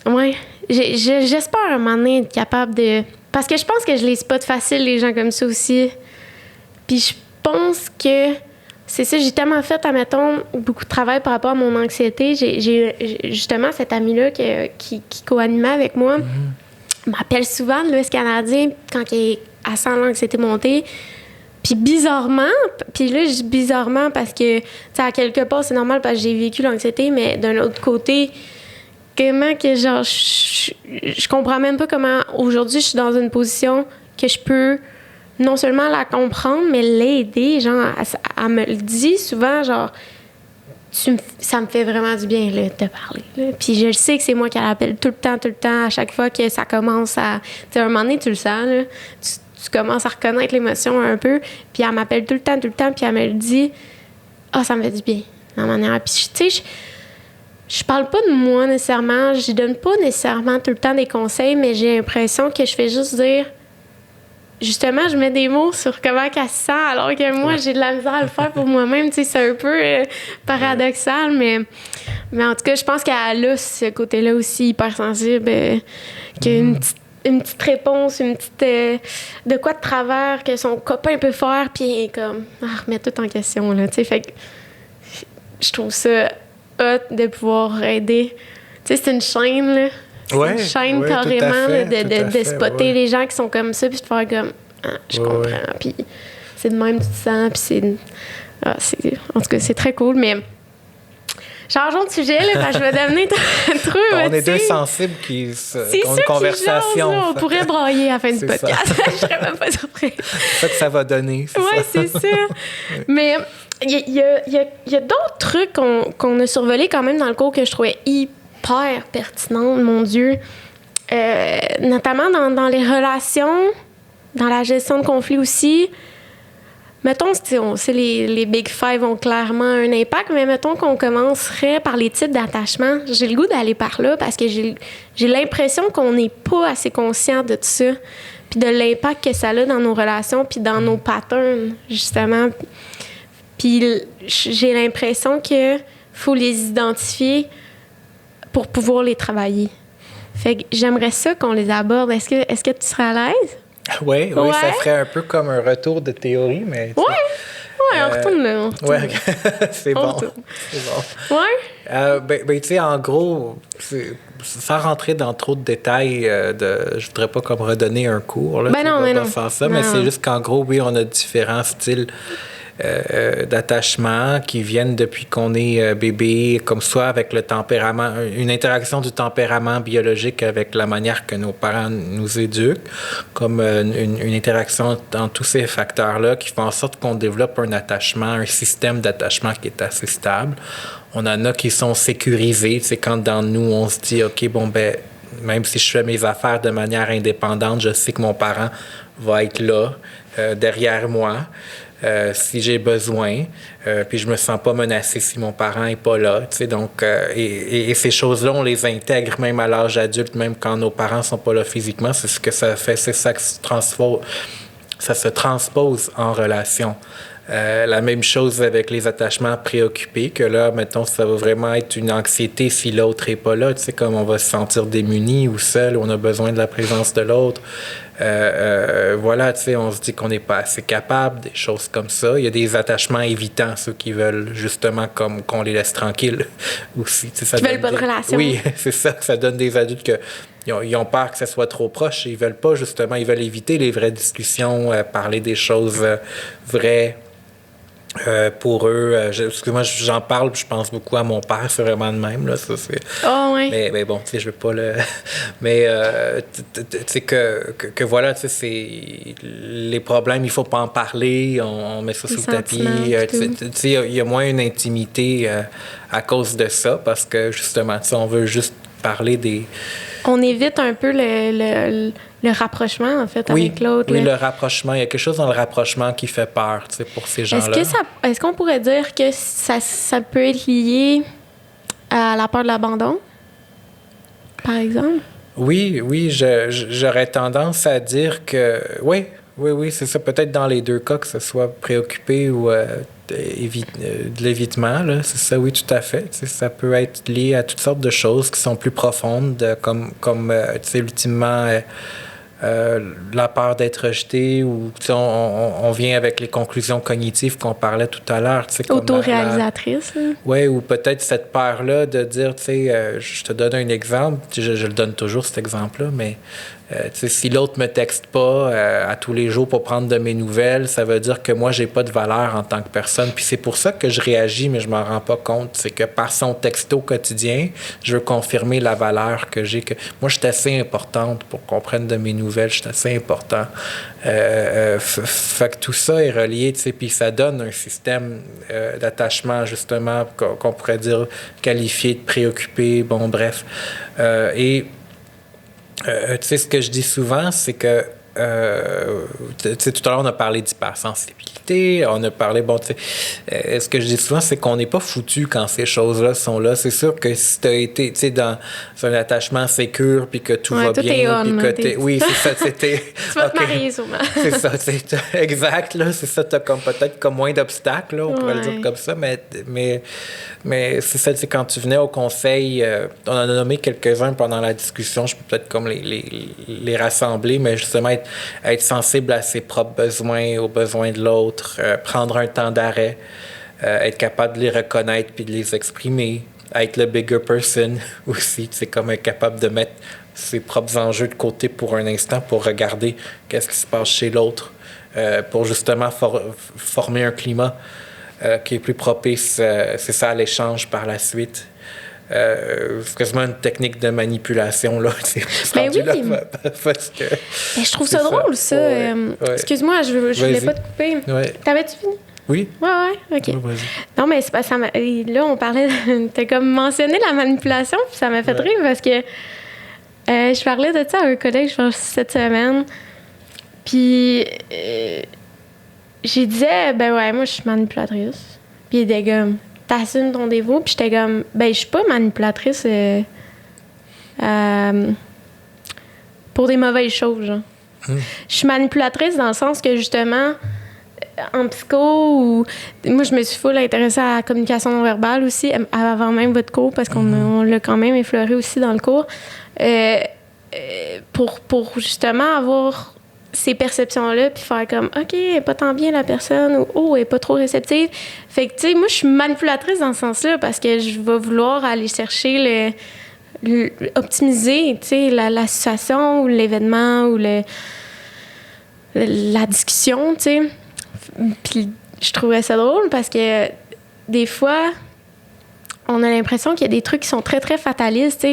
Ouais, j'espère un moment donné être capable de... Parce que je pense que je les spot facile, les gens comme ça aussi. Puis je pense que c'est ça, j'ai tellement fait, admettons, beaucoup de travail par rapport à mon anxiété. J'ai justement cette amie-là qui co-animait avec moi, m'appelle souvent de l'Ouest canadien quand elle sent l'anxiété monter. Puis bizarrement, puis là je dis bizarrement parce que, tu sais, à quelque part c'est normal parce que j'ai vécu l'anxiété, mais d'un autre côté... Comment que, genre, je comprends même pas comment, aujourd'hui, je suis dans une position que je peux non seulement la comprendre, mais l'aider, genre, elle me le dit souvent, genre, ça me fait vraiment du bien, là, de te parler, là. Puis je le sais que c'est moi qui l'appelle tout le temps, à chaque fois que ça commence à... Tu sais, à un moment donné, tu le sens, là, tu commences à reconnaître l'émotion un peu, puis elle m'appelle tout le temps, puis elle me le dit, « Ah, ça me fait du bien, de la manière. » Puis, tu sais, je parle pas de moi nécessairement, je donne pas nécessairement tout le temps des conseils, mais j'ai l'impression que je fais juste dire... Justement, je mets des mots sur comment elle se sent, alors que moi, j'ai de la misère à le faire pour moi-même. Tu sais, c'est un peu paradoxal, mais en tout cas, je pense qu'elle a ce côté-là aussi hypersensible, qu'une petite réponse, une petite... de quoi de travers que son copain peut faire, puis comme... remet tout en question, là, tu sais. Fait que je trouve ça... hot de pouvoir aider. Tu sais, c'est une chaîne, là. C'est une chaîne carrément de spotter les gens qui sont comme ça, puis de faire comme, je comprends, puis c'est de même tu te sens, puis c'est... En tout cas, c'est très cool, mais... Changeons de sujet, là, parce que je vais devenir trop... On est deux sensibles qui ont une conversation. On pourrait brailler à la fin du podcast. Je serais même pas surprise. C'est ça que ça va donner. Oui, c'est ça. Mais... Il y a d'autres trucs qu'on a survolés quand même dans le cours que je trouvais hyper pertinents, mon Dieu. Notamment dans les relations, dans la gestion de conflits aussi. mettons, on sait les Big Five ont clairement un impact, mais mettons qu'on commencerait par les types d'attachement. J'ai le goût d'aller par là parce que j'ai l'impression qu'on n'est pas assez conscient de tout ça, puis de l'impact que ça a dans nos relations, puis dans nos patterns, justement. Puis j'ai l'impression qu'il faut les identifier pour pouvoir les travailler. Fait que j'aimerais ça qu'on les aborde. Est-ce que tu serais à l'aise? Oui, ça ferait un peu comme un retour de théorie, mais... Oui, on retourne là. Oui, c'est bon. C'est bon. Oui? Tu sais, en gros, sans rentrer dans trop de détails, je voudrais pas comme redonner un cours, là, non. faire ça, non. mais c'est juste qu'en gros, oui, on a différents styles d'attachement qui viennent depuis qu'on est bébé, comme soit avec le tempérament, une interaction du tempérament biologique avec la manière que nos parents nous éduquent, comme une interaction dans tous ces facteurs-là qui font en sorte qu'on développe un attachement, un système d'attachement qui est assez stable. On en a qui sont sécurisés, c'est quand dans nous on se dit, OK, bon, ben, même si je fais mes affaires de manière indépendante, je sais que mon parent va être là, derrière moi. Si j'ai besoin, puis je me sens pas menacé si mon parent est pas là, tu sais, donc et ces choses-là, on les intègre même à l'âge adulte, même quand nos parents sont pas là physiquement, c'est ce que ça fait, c'est ça que ça se transpose en relation. La même chose avec les attachements préoccupés, que là, mettons, ça va vraiment être une anxiété si l'autre est pas là, tu sais, comme on va se sentir démuni ou seul, ou on a besoin de la présence de l'autre. Voilà, tu sais, on se dit qu'on n'est pas assez capable, des choses comme ça. Il y a des attachements évitants, ceux qui veulent justement comme qu'on les laisse tranquilles aussi. Qui veulent pas de relation. Oui, c'est ça. Ça donne des adultes ils ont peur que ça soit trop proche. Ils veulent pas, justement, ils veulent éviter les vraies discussions, parler des choses vraies. Pour eux, excuse-moi, j'en parle, je pense beaucoup à mon père, c'est vraiment de même, là, ça, c'est... Oh, oui. Mais bon, tu sais, je veux pas le... Mais, tu sais, que voilà, tu sais, c'est... Les problèmes, il faut pas en parler, on met ça sous le tapis. Tu sais, il y a moins une intimité à cause de ça, parce que, justement, tu sais, on veut juste parler des... On évite un peu le rapprochement, en fait, avec l'autre. Oui, le rapprochement. Il y a quelque chose dans le rapprochement qui fait peur, tu sais, pour ces gens-là. Est-ce qu'on pourrait dire que ça peut être lié à la peur de l'abandon, par exemple? Oui, j'aurais tendance à dire que... Oui, c'est ça. Peut-être dans les deux cas, que ce soit préoccupé ou de l'évitement, là. C'est ça, oui, tout à fait. Tu sais, ça peut être lié à toutes sortes de choses qui sont plus profondes, comme tu sais, ultimement... la peur d'être rejeté, ou on vient avec les conclusions cognitives qu'on parlait tout à l'heure. Autoréalisatrice. Oui, ou peut-être cette peur-là de dire, tu sais, je te donne un exemple, je le donne toujours cet exemple-là, mais si l'autre me texte pas à tous les jours pour prendre de mes nouvelles, ça veut dire que moi, j'ai pas de valeur en tant que personne. Puis c'est pour ça que je réagis, mais je m'en rends pas compte. C'est que par son texto quotidien, je veux confirmer la valeur que j'ai. Que moi, je suis assez importante pour qu'on prenne de mes nouvelles. Je suis assez important. Fait que tout ça est relié, tu sais, puis ça donne un système d'attachement, justement, qu'on pourrait dire qualifié de préoccupé. Bon, bref. Tu sais, ce que je dis souvent, c'est que, tu sais, tout à l'heure, on a parlé d'hypersensibilité, on a parlé, bon, tu sais, ce que je dis souvent, c'est qu'on n'est pas foutu quand ces choses-là sont là. C'est sûr que si tu as été, tu sais, dans un attachement sécure, puis que tout va bien, puis que oui, c'est ça, c'était... Tu vas te marier, sûrement. C'est ça, c'est exact, là, c'est ça, t'as comme peut-être comme moins d'obstacles, là, on pourrait le dire comme ça, mais c'est ça, c'est quand tu venais au conseil, on en a nommé quelques-uns pendant la discussion, je peux peut-être comme les rassembler, mais justement être sensible à ses propres besoins, aux besoins de l'autre, prendre un temps d'arrêt, être capable de les reconnaître puis de les exprimer, être le bigger person aussi, c'est comme être capable de mettre ses propres enjeux de côté pour un instant pour regarder qu'est-ce qui se passe chez l'autre, pour justement former un climat qui est plus propice, c'est ça, à l'échange par la suite. C'est quasiment une technique de manipulation, là. Ben oui. Là, parce que je trouve ça drôle, ça. Ouais. Excuse-moi, je voulais pas te couper. Ouais. T'avais-tu fini? Oui. Ouais, OK. Non, mais c'est pas ça. Là, on parlait... T'as comme mentionné la manipulation, puis ça m'a fait rire parce que je parlais de ça à un collègue, je pense, cette semaine. Puis... j'ai disais, ben ouais, moi, je suis manipulatrice. Puis il était comme, t'assumes ton défaut. Puis j'étais comme, ben, je suis pas manipulatrice pour des mauvaises choses, genre. Je suis manipulatrice dans le sens que, justement, en psycho, ou moi, je me suis full intéressée à la communication non verbale aussi, avant même votre cours, parce qu'on l'a quand même effleuré aussi dans le cours, pour justement avoir ces perceptions-là, puis faire comme, OK, elle est pas tant bien la personne, ou oh, elle est pas trop réceptive. Fait que, tu sais, moi, je suis manipulatrice dans ce sens-là, parce que je vais vouloir aller chercher optimiser, tu sais, la situation, ou l'événement, ou la discussion, tu sais. Puis je trouvais ça drôle parce que des fois, on a l'impression qu'il y a des trucs qui sont très, très fatalistes.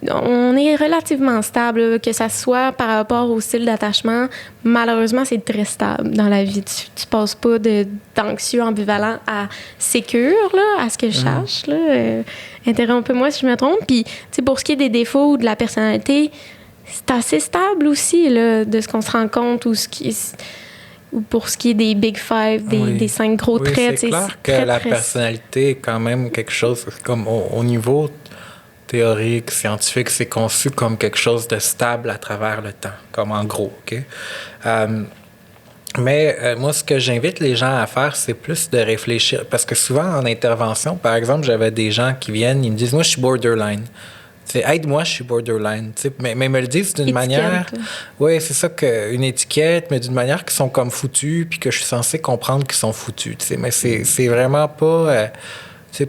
On est relativement stable, que ça soit par rapport au style d'attachement. Malheureusement, c'est très stable dans la vie. Tu passes pas d'anxieux ambivalent à sécure, là, à ce que je sache. Interrompez-moi si je me trompe. Puis, pour ce qui est des défauts ou de la personnalité, c'est assez stable aussi, là, de ce qu'on se rend compte ou pour ce qui est des Big Five, des 5 gros traits. C'est clair que la personnalité est quand même quelque chose, comme au niveau théorique, scientifique, c'est conçu comme quelque chose de stable à travers le temps, comme en gros, OK? Mais moi, ce que j'invite les gens à faire, c'est plus de réfléchir. Parce que souvent, en intervention, par exemple, j'avais des gens qui viennent, ils me disent « Moi, je suis borderline ». Aide-moi, je suis borderline. Mais me le disent d'une manière. Oui, c'est ça, une étiquette, mais d'une manière qui sont comme foutus, puis que je suis censé comprendre qu'ils sont foutus. Mais c'est vraiment pas.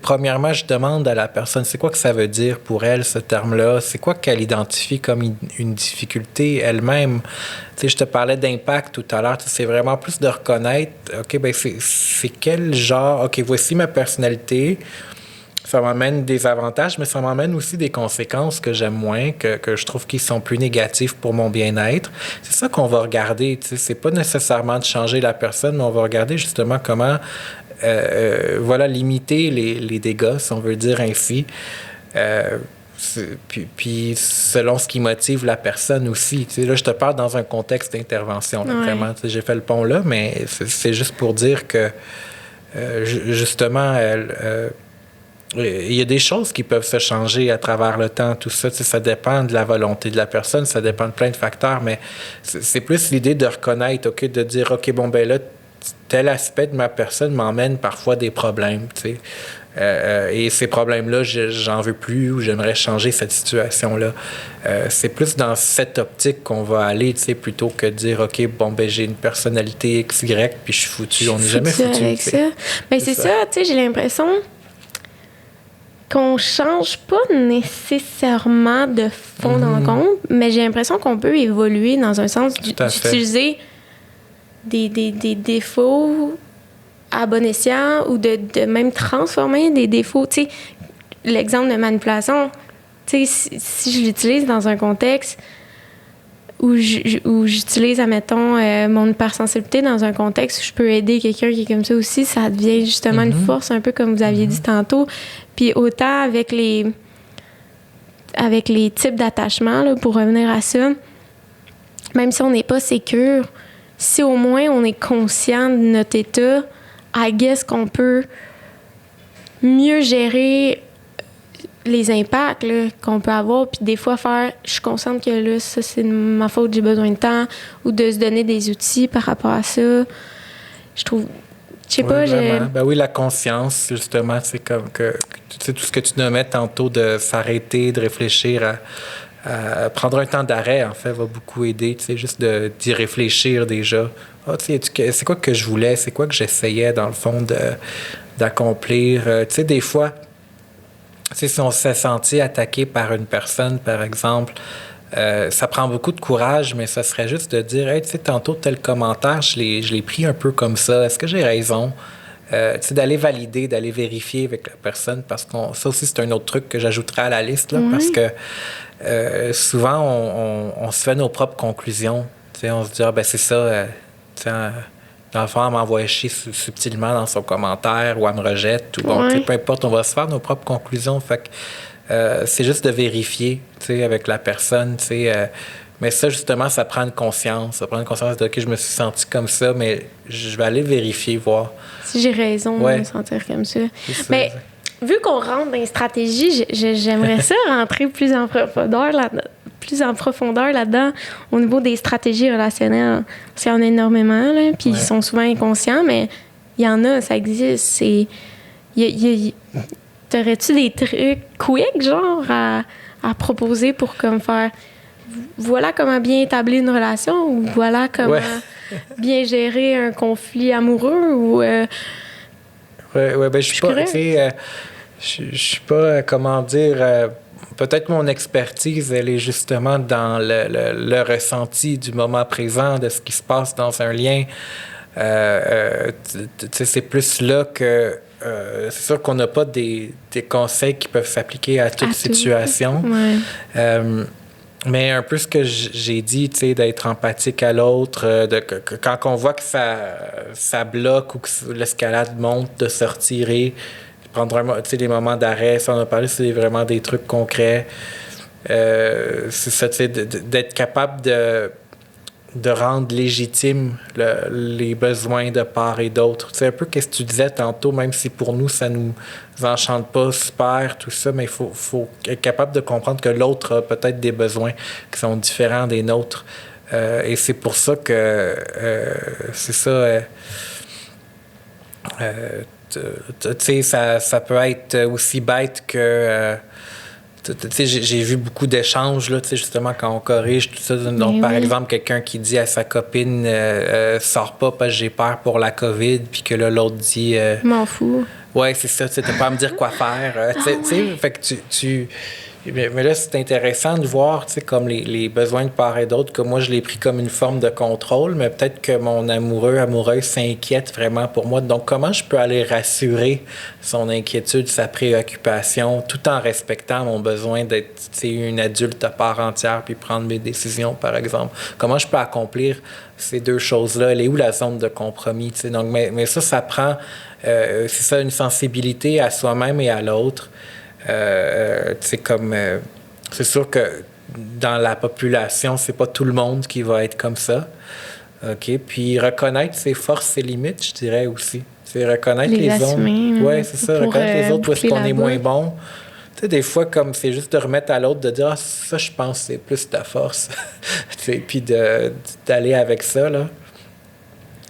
Premièrement, je demande à la personne, c'est quoi que ça veut dire pour elle, ce terme-là? C'est quoi qu'elle identifie comme une difficulté elle-même? Je te parlais d'impact tout à l'heure. C'est vraiment plus de reconnaître, OK, ben c'est quel genre? OK, voici ma personnalité. Ça m'amène des avantages, mais ça m'amène aussi des conséquences que j'aime moins, que je trouve qui sont plus négatives pour mon bien-être. C'est ça qu'on va regarder. C'est pas nécessairement de changer la personne, mais on va regarder justement comment limiter les dégâts, si on veut dire ainsi. Puis selon ce qui motive la personne aussi. Là, je te parle dans un contexte d'intervention. Là, vraiment, j'ai fait le pont là, mais c'est juste pour dire que justement, il y a des choses qui peuvent se changer à travers le temps, tout ça. Ça dépend de la volonté de la personne, ça dépend de plein de facteurs, mais c'est plus l'idée de reconnaître, OK, de dire, OK, bon, ben là, tel aspect de ma personne m'emmène parfois des problèmes, tu sais. Et ces problèmes-là, j'en veux plus ou j'aimerais changer cette situation-là. C'est plus dans cette optique qu'on va aller, tu sais, plutôt que de dire, OK, bon, ben j'ai une personnalité XY, puis je suis foutu. On n'est jamais foutu. Avec ça. Ben, c'est ça, tu sais, j'ai l'impression qu'on change pas nécessairement de fond en comble, mais j'ai l'impression qu'on peut évoluer dans un sens d'utiliser des défauts à bon escient ou de même transformer des défauts. Tu sais, l'exemple de manipulation, tu sais, si je l'utilise dans un contexte où j'utilise, admettons, mon hypersensibilité dans un contexte où je peux aider quelqu'un qui est comme ça aussi, ça devient justement une force, un peu comme vous aviez dit tantôt. Puis autant avec les types d'attachement, là, pour revenir à ça, même si on n'est pas sécure, si au moins on est conscient de notre état, I guess qu'on peut mieux gérer les impacts là, qu'on peut avoir, puis des fois faire « je suis consciente que là, ça, c'est ma faute, j'ai besoin de temps », ou de se donner des outils par rapport à ça. Je trouve... Je sais pas, Ben oui, la conscience, justement, c'est comme que... Tu sais, tout ce que tu nommais tantôt de s'arrêter, de réfléchir à prendre un temps d'arrêt, en fait, va beaucoup aider, tu sais, juste d'y réfléchir déjà. Ah, tu sais, c'est quoi que je voulais? C'est quoi que j'essayais, dans le fond, d'accomplir? Tu sais, des fois... Tu sais, si on s'est senti attaqué par une personne, par exemple, ça prend beaucoup de courage, mais ça serait juste de dire, hey, tu sais, tantôt, tel commentaire, je l'ai pris un peu comme ça. Est-ce que j'ai raison? Tu sais, d'aller valider, d'aller vérifier avec la personne, parce que ça aussi, c'est un autre truc que j'ajouterais à la liste, là, parce que souvent, on se fait nos propres conclusions. Tu sais, on se dit, ah, ben c'est ça, tu sais, dans le fond, elle m'envoie chier subtilement dans son commentaire ou elle me rejette. Ou bon, peu importe, on va se faire nos propres conclusions. Fait que c'est juste de vérifier avec la personne. Mais ça, justement, ça prend une conscience. Ça prend une conscience de, OK, je me suis senti comme ça, mais je vais aller vérifier, voir. Si j'ai raison de me sentir comme ça. Mais vu qu'on rentre dans les stratégies, j'aimerais ça rentrer plus en profondeur là-dedans au niveau des stratégies relationnelles. Parce qu'il y en a énormément, là, puis ils sont souvent inconscients, mais il y en a, ça existe. T'aurais-tu des trucs quick, genre, à proposer pour comme faire... Voilà comment bien établir une relation ou voilà comment bien gérer un conflit amoureux ou... ben je suis pas... Je suis pas, comment dire... peut-être mon expertise, elle est justement dans le ressenti du moment présent, de ce qui se passe dans un lien. C'est plus là que... c'est sûr qu'on n'a pas des conseils qui peuvent s'appliquer à toute situation. Mais un peu ce que j'ai dit, tu sais, d'être empathique à l'autre, quand on voit que ça bloque ou que l'escalade monte, de se retirer, prendre des moments d'arrêt. Ça, on a parlé, c'est vraiment des trucs concrets. C'est ça, tu sais, d'être capable de rendre légitime les besoins de part et d'autre. Tu sais, un peu qu'est-ce que tu disais tantôt, même si pour nous, ça nous enchante pas super, tout ça, mais il faut être capable de comprendre que l'autre a peut-être des besoins qui sont différents des nôtres. Et c'est pour ça que c'est ça... tu sais, ça peut être aussi bête que... tu sais, j'ai vu beaucoup d'échanges, là, tu sais, justement, quand on corrige tout ça. Donc, par exemple, quelqu'un qui dit à sa copine « Sors pas parce que j'ai peur pour la COVID », puis que là, l'autre dit... M'en fous. Ouais, c'est ça, tu sais, t'as pas à me dire quoi faire. Tu sais, fait que tu... Mais là, c'est intéressant de voir, tu sais, comme les besoins de part et d'autre, que moi, je l'ai pris comme une forme de contrôle, mais peut-être que mon amoureuse s'inquiète vraiment pour moi. Donc, comment je peux aller rassurer son inquiétude, sa préoccupation, tout en respectant mon besoin d'être, tu sais, une adulte à part entière puis prendre mes décisions, par exemple? Comment je peux accomplir ces deux choses-là? Elle est où la zone de compromis, tu sais? Donc, mais ça prend, c'est ça, une sensibilité à soi-même et à l'autre. C'est sûr que dans la population, c'est pas tout le monde qui va être comme ça. OK? Puis reconnaître ses forces, ses limites, je dirais aussi. C'est reconnaître les zones. Oui, c'est ça. Reconnaître les autres où est-ce qu'on est moins bon. Tu sais, des fois, comme c'est juste de remettre à l'autre, de dire ah, ça, je pense, c'est plus ta force. Puis d'aller avec ça, là.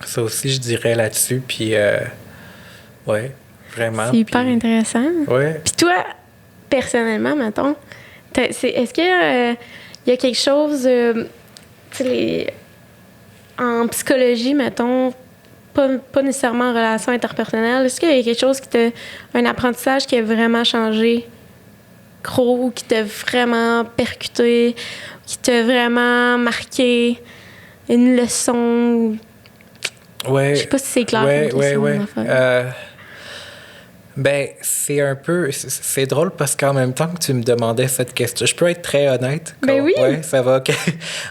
Ça aussi, je dirais là-dessus. Puis, ouais, vraiment. C'est hyper intéressant. Ouais. Puis toi, personnellement, mettons, est-ce qu'il y a quelque chose, en psychologie, mettons, pas nécessairement en relation interpersonnelle, est-ce qu'il y a quelque chose un apprentissage qui a vraiment changé, gros, qui t'a vraiment percuté, qui t'a vraiment marqué, une leçon? Ouais. Je sais pas si c'est clair. Ouais. Ben, c'est un peu... C'est drôle parce qu'en même temps que tu me demandais cette question... Je peux être très honnête? Ben oui! Ouais, ça va, OK.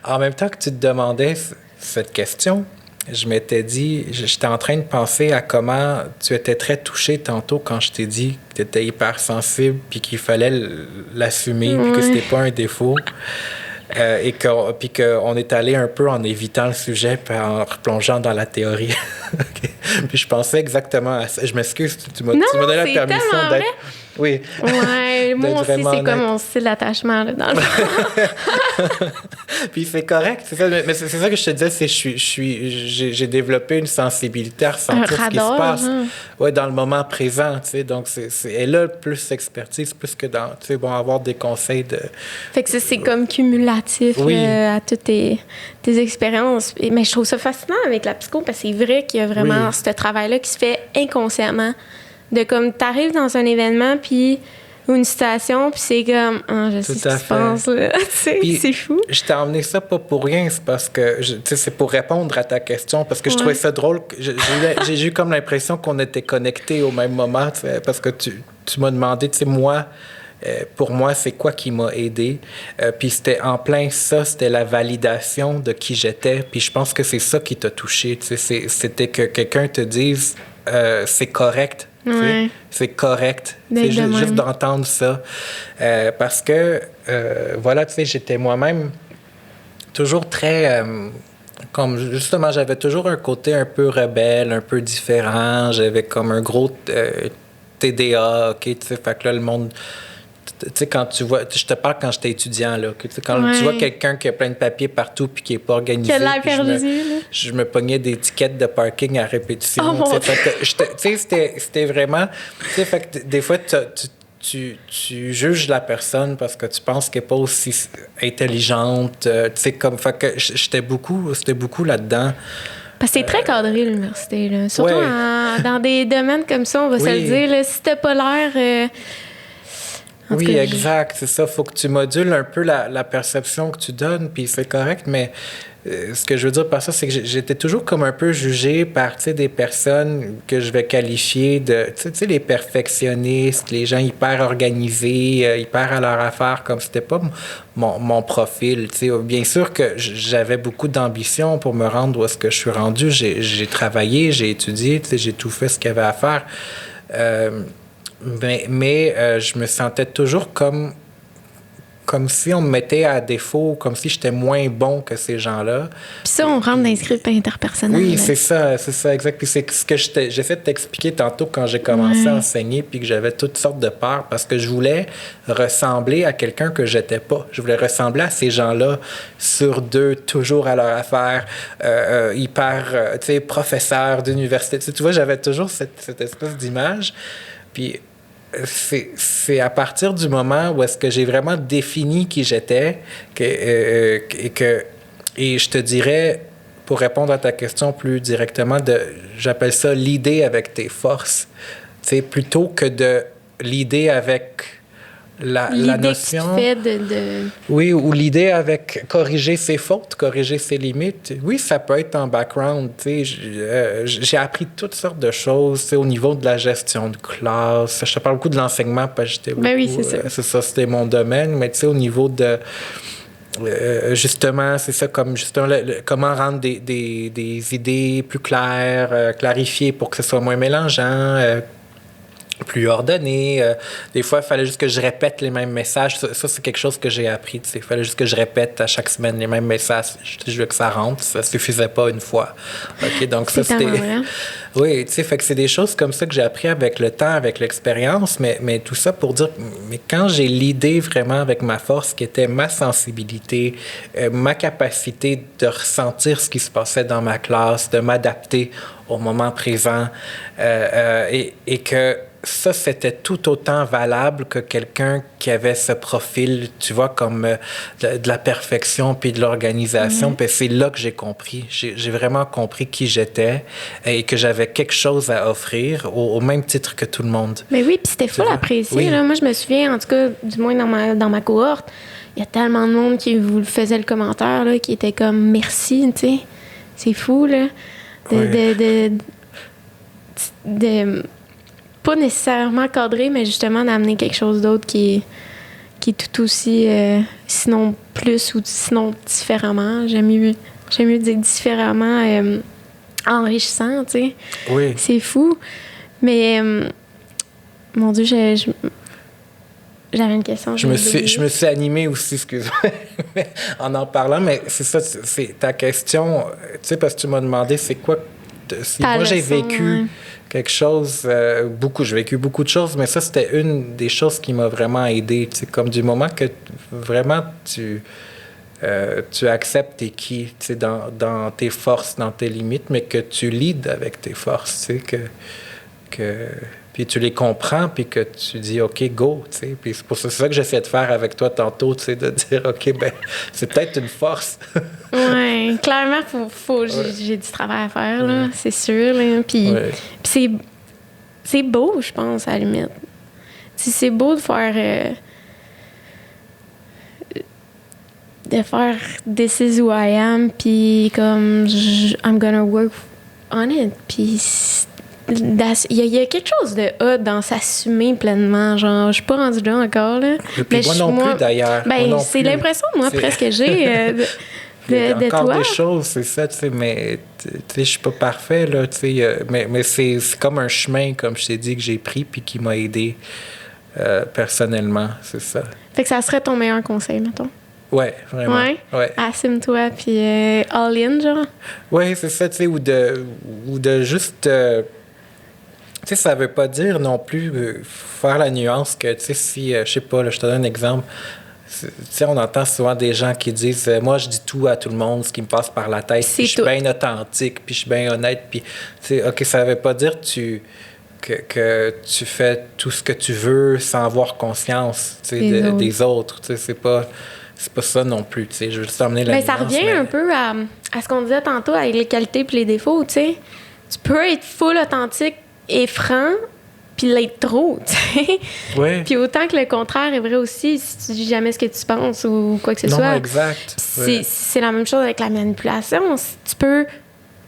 En même temps que tu te demandais cette question, je m'étais dit... J'étais en train de penser à comment tu étais très touché tantôt quand je t'ai dit que tu étais hypersensible puis qu'il fallait l'assumer puis que c'était pas un défaut. Puis qu'on est allé un peu en évitant le sujet puis en replongeant dans la théorie. Okay. Puis je pensais exactement à ça. Je m'excuse, tu m'as donné la permission d'être... Oui. Ouais, moi aussi, c'est comme mon style d'attachement, là, dans le fond. Puis c'est correct, c'est ça. Mais c'est ça que je te disais, j'ai développé une sensibilité à ressentir ce qui se passe. Ouais, dans le moment présent, tu sais. Donc, elle là plus d'expertise, plus que dans, tu sais, bon, avoir des conseils de... Fait que c'est comme cumulatif à toutes tes expériences. Mais je trouve ça fascinant avec la psycho, parce que c'est vrai qu'il y a vraiment ce travail-là qui se fait inconsciemment. De comme, t'arrives dans un événement, puis ou une situation, puis c'est comme, je sais ce qui se passe, là. C'est fou. Je t'ai emmené ça pas pour rien, c'est parce que, tu sais, c'est pour répondre à ta question, parce que je trouvais ça drôle. J'ai eu comme l'impression qu'on était connectés au même moment, parce que tu m'as demandé, tu sais, moi, pour moi, c'est quoi qui m'a aidé? Puis c'était en plein ça, c'était la validation de qui j'étais, puis je pense que c'est ça qui t'a touché, tu sais, c'était que quelqu'un te dise, c'est correct. Ouais. C'est correct. C'est juste d'entendre ça. Parce que, voilà, tu sais, j'étais moi-même toujours très... comme justement, j'avais toujours un côté un peu rebelle, un peu différent. J'avais comme un gros TDA, OK, tu sais, fait que là, le monde... Tu sais, quand tu vois... Je te parle quand j'étais étudiant, là. Tu sais, quand tu vois quelqu'un qui a plein de papiers partout puis qui n'est pas organisé... Qui a l'air perdu, je me pognais des tickets de parking à répétition. Tu sais, c'était vraiment... Tu sais, fait que des fois, tu juges la personne parce que tu penses qu'elle n'est pas aussi intelligente. Tu sais, comme... Fait que c'était beaucoup là-dedans. Parce que c'est très cadré, l'université, là. Surtout dans des domaines comme ça, on va se le dire. Là, si t'as pas l'air... Oui, exact. C'est ça. Il faut que tu modules un peu la perception que tu donnes, puis c'est correct, mais ce que je veux dire par ça, c'est que j'étais toujours comme un peu jugé par, tu sais, des personnes que je vais qualifier de, tu sais, les perfectionnistes, les gens hyper organisés, hyper à leur affaire, comme c'était pas mon profil, tu sais. Bien sûr que j'avais beaucoup d'ambition pour me rendre où est-ce que je suis rendu. J'ai travaillé, j'ai étudié, tu sais, j'ai tout fait ce qu'il y avait à faire. Mais je me sentais toujours comme si on me mettait à défaut, comme si j'étais moins bon que ces gens-là. Puis ça, on rentre dans les scripts interpersonnels. Oui, c'est ça, exact. Puis c'est ce que j'essaie de t'expliquer tantôt quand j'ai commencé à enseigner, puis que j'avais toutes sortes de peurs, parce que je voulais ressembler à quelqu'un que j'étais pas. Je voulais ressembler à ces gens-là, sur deux, toujours à leur affaire, hyper, tu sais, professeur d'université. Tu vois, j'avais toujours cette espèce d'image. Puis c'est à partir du moment où est-ce que j'ai vraiment défini qui j'étais et je te dirais, pour répondre à ta question plus directement, j'appelle ça l'idée avec tes forces. Tu sais, plutôt que de l'idée avec la notion... L'idée que tu fais Oui, ou l'idée avec corriger ses fautes, corriger ses limites. Oui, ça peut être en background. Tu sais, j'ai appris toutes sortes de choses, tu sais, au niveau de la gestion de classe. Je te parle beaucoup de l'enseignement parce que j'étais beaucoup... Ben oui, c'est ça. C'est ça, c'était mon domaine. Mais tu sais, au niveau de... justement, c'est ça, comme justement comment rendre des idées plus claires, clarifier pour que ce soit moins mélangeant, plus ordonné. Des fois, il fallait juste que je répète les mêmes messages. Ça c'est quelque chose que j'ai appris. Il fallait juste que je répète à chaque semaine les mêmes messages. Je veux que ça rentre. Ça suffisait pas une fois. OK, donc ça, c'était... Oui, tu sais, fait que c'est des choses comme ça que j'ai appris avec le temps, avec l'expérience, mais tout ça pour dire, mais quand j'ai l'idée vraiment avec ma force, qui était ma sensibilité, ma capacité de ressentir ce qui se passait dans ma classe, de m'adapter au moment présent, et que ça, c'était tout autant valable que quelqu'un qui avait ce profil, tu vois, comme de la perfection puis de l'organisation. Puis c'est là que j'ai compris. J'ai vraiment compris qui j'étais et que j'avais quelque chose à offrir au même titre que tout le monde. Mais oui, puis c'était fou l'apprécier. Oui. Là. Moi, je me souviens, en tout cas, du moins dans ma cohorte, il y a tellement de monde qui vous faisait le commentaire, là, qui était comme « merci », tu sais. C'est fou, là. De pas nécessairement cadré, mais justement d'amener quelque chose d'autre qui est tout aussi, sinon plus ou sinon différemment. J'aime mieux dire différemment, enrichissant, tu sais. Oui. C'est fou. Mais, mon Dieu, j'avais une question. Je me suis animée aussi, excuse-moi, en parlant, mais c'est ça, c'est ta question, tu sais, parce que tu m'as demandé c'est quoi... Moi, j'ai vécu quelque chose, j'ai vécu beaucoup de choses, mais ça, c'était une des choses qui m'a vraiment aidé. Tu sais, comme du moment que vraiment tu acceptes t'es qui, tu sais, dans tes forces, dans tes limites, mais que tu leads avec tes forces, tu sais, puis tu les comprends, puis que tu dis « OK, go », tu sais. Puis c'est ça que j'essaie de faire avec toi tantôt, tu sais, de dire « OK, ben c'est peut-être une force. » Oui, clairement, j'ai du travail à faire, là, c'est sûr. Là. Puis c'est beau, je pense, à la limite. C'est beau de faire... This is who I am, puis comme I'm gonna work on it. Puis il y a quelque chose de hot dans s'assumer pleinement. Genre, je suis pas rendue là encore, là. Mais moi non plus, d'ailleurs. Ben, c'est l'impression, moi, presque que j'ai de encore toi. Des choses, c'est ça, tu sais, mais tu sais, je suis pas parfait, là, tu sais, mais c'est comme un chemin, comme je t'ai dit, que j'ai pris puis qui m'a aidé personnellement, c'est ça. Fait que ça serait ton meilleur conseil, mettons? Ouais, vraiment. Ouais. Assume-toi, puis all in, genre. Oui, c'est ça, tu sais, ou de juste... tu sais, ça veut pas dire non plus faire la nuance que, tu sais, si, je sais pas, là, je te donne un exemple. Tu sais, on entend souvent des gens qui disent moi, je dis tout à tout le monde, ce qui me passe par la tête, puis je suis bien authentique, puis je suis bien honnête, puis, tu sais, OK, ça veut pas dire que tu fais tout ce que tu veux sans avoir conscience, tu sais, des autres. Tu sais, c'est pas ça non plus, tu sais. Je veux juste emmener la nuance. Ça revient un peu à ce qu'on disait tantôt avec les qualités puis les défauts, tu sais. Tu peux être full authentique et franc, puis l'être trop, tu sais. Oui. Puis autant que le contraire est vrai aussi, si tu dis jamais ce que tu penses ou quoi que ce soit. Non, exact. C'est la même chose avec la manipulation. Tu peux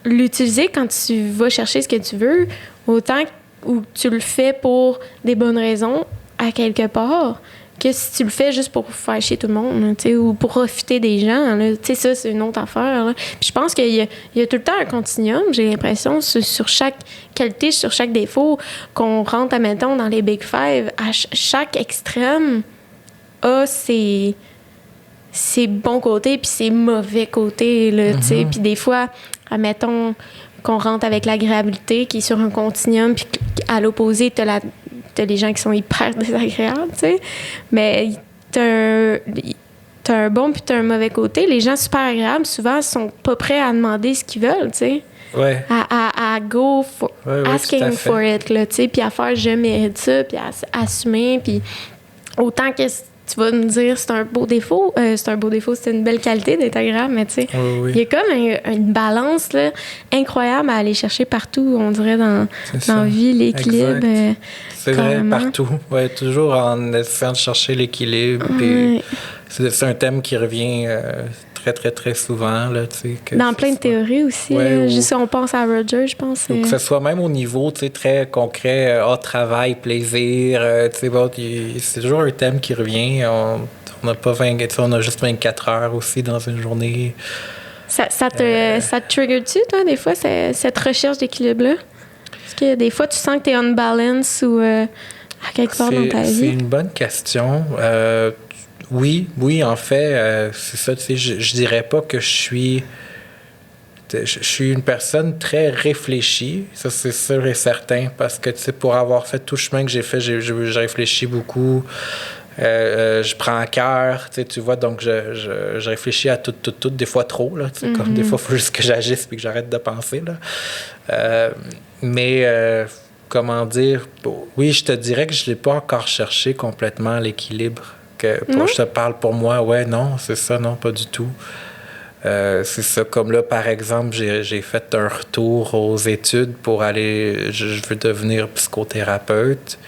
l'utiliser quand tu vas chercher ce que tu veux, autant ou tu le fais pour des bonnes raisons à quelque part, que si tu le fais juste pour faire chier tout le monde, tu sais, ou pour profiter des gens, tu sais, ça, c'est une autre affaire, là. Puis je pense qu'il y a tout le temps un continuum, j'ai l'impression, sur chaque qualité, sur chaque défaut, qu'on rentre, admettons, dans les Big Five, à chaque extrême a ses bons côtés puis ses mauvais côtés, là, tu sais. Puis des fois, admettons qu'on rentre avec l'agréabilité qui est sur un continuum, puis à l'opposé, t'as les gens qui sont hyper désagréables, tu sais. Mais t'as un bon puis t'as un mauvais côté. Les gens super agréables, souvent, sont pas prêts à demander ce qu'ils veulent, tu sais. Ouais. À go for asking for it, là, tu sais, puis à faire « je mérite ça », puis à assumer, puis autant que tu vas nous dire c'est un beau défaut, c'est une belle qualité d'être agréable, mais tu sais, il y a comme une balance là, incroyable à aller chercher partout, on dirait, dans la vie, l'équilibre. C'est vrai, partout. Ouais, toujours en essayant de chercher l'équilibre. Puis c'est un thème qui revient très, très, très souvent. Là, dans plein de théories aussi. Juste si on pense à Roger, je pense. Que ce soit même au niveau très concret, travail, plaisir. C'est toujours un thème qui revient. On n'a pas on a juste 24 heures aussi dans une journée. Ça te trigger-tu, toi, des fois, cette recherche d'équilibre-là? Est-ce que des fois, tu sens que tu es on balance ou à quelque part dans ta vie? C'est une bonne question. Oui, en fait, c'est ça. Je dirais pas que je suis une personne très réfléchie. Ça, c'est sûr et certain. Parce que, pour avoir fait tout le chemin que j'ai fait, j'ai réfléchi beaucoup. Je prends à cœur, tu vois, donc je réfléchis à tout, des fois trop, là, comme des fois, il faut juste que j'agisse puis que j'arrête de penser, là. Mais, comment dire, oui, je te dirais que je l'ai pas encore cherché complètement, l'équilibre. Je te parle pour moi, non, c'est ça, non, pas du tout. C'est ça, comme là, par exemple, j'ai fait un retour aux études pour aller, je veux devenir psychothérapeute.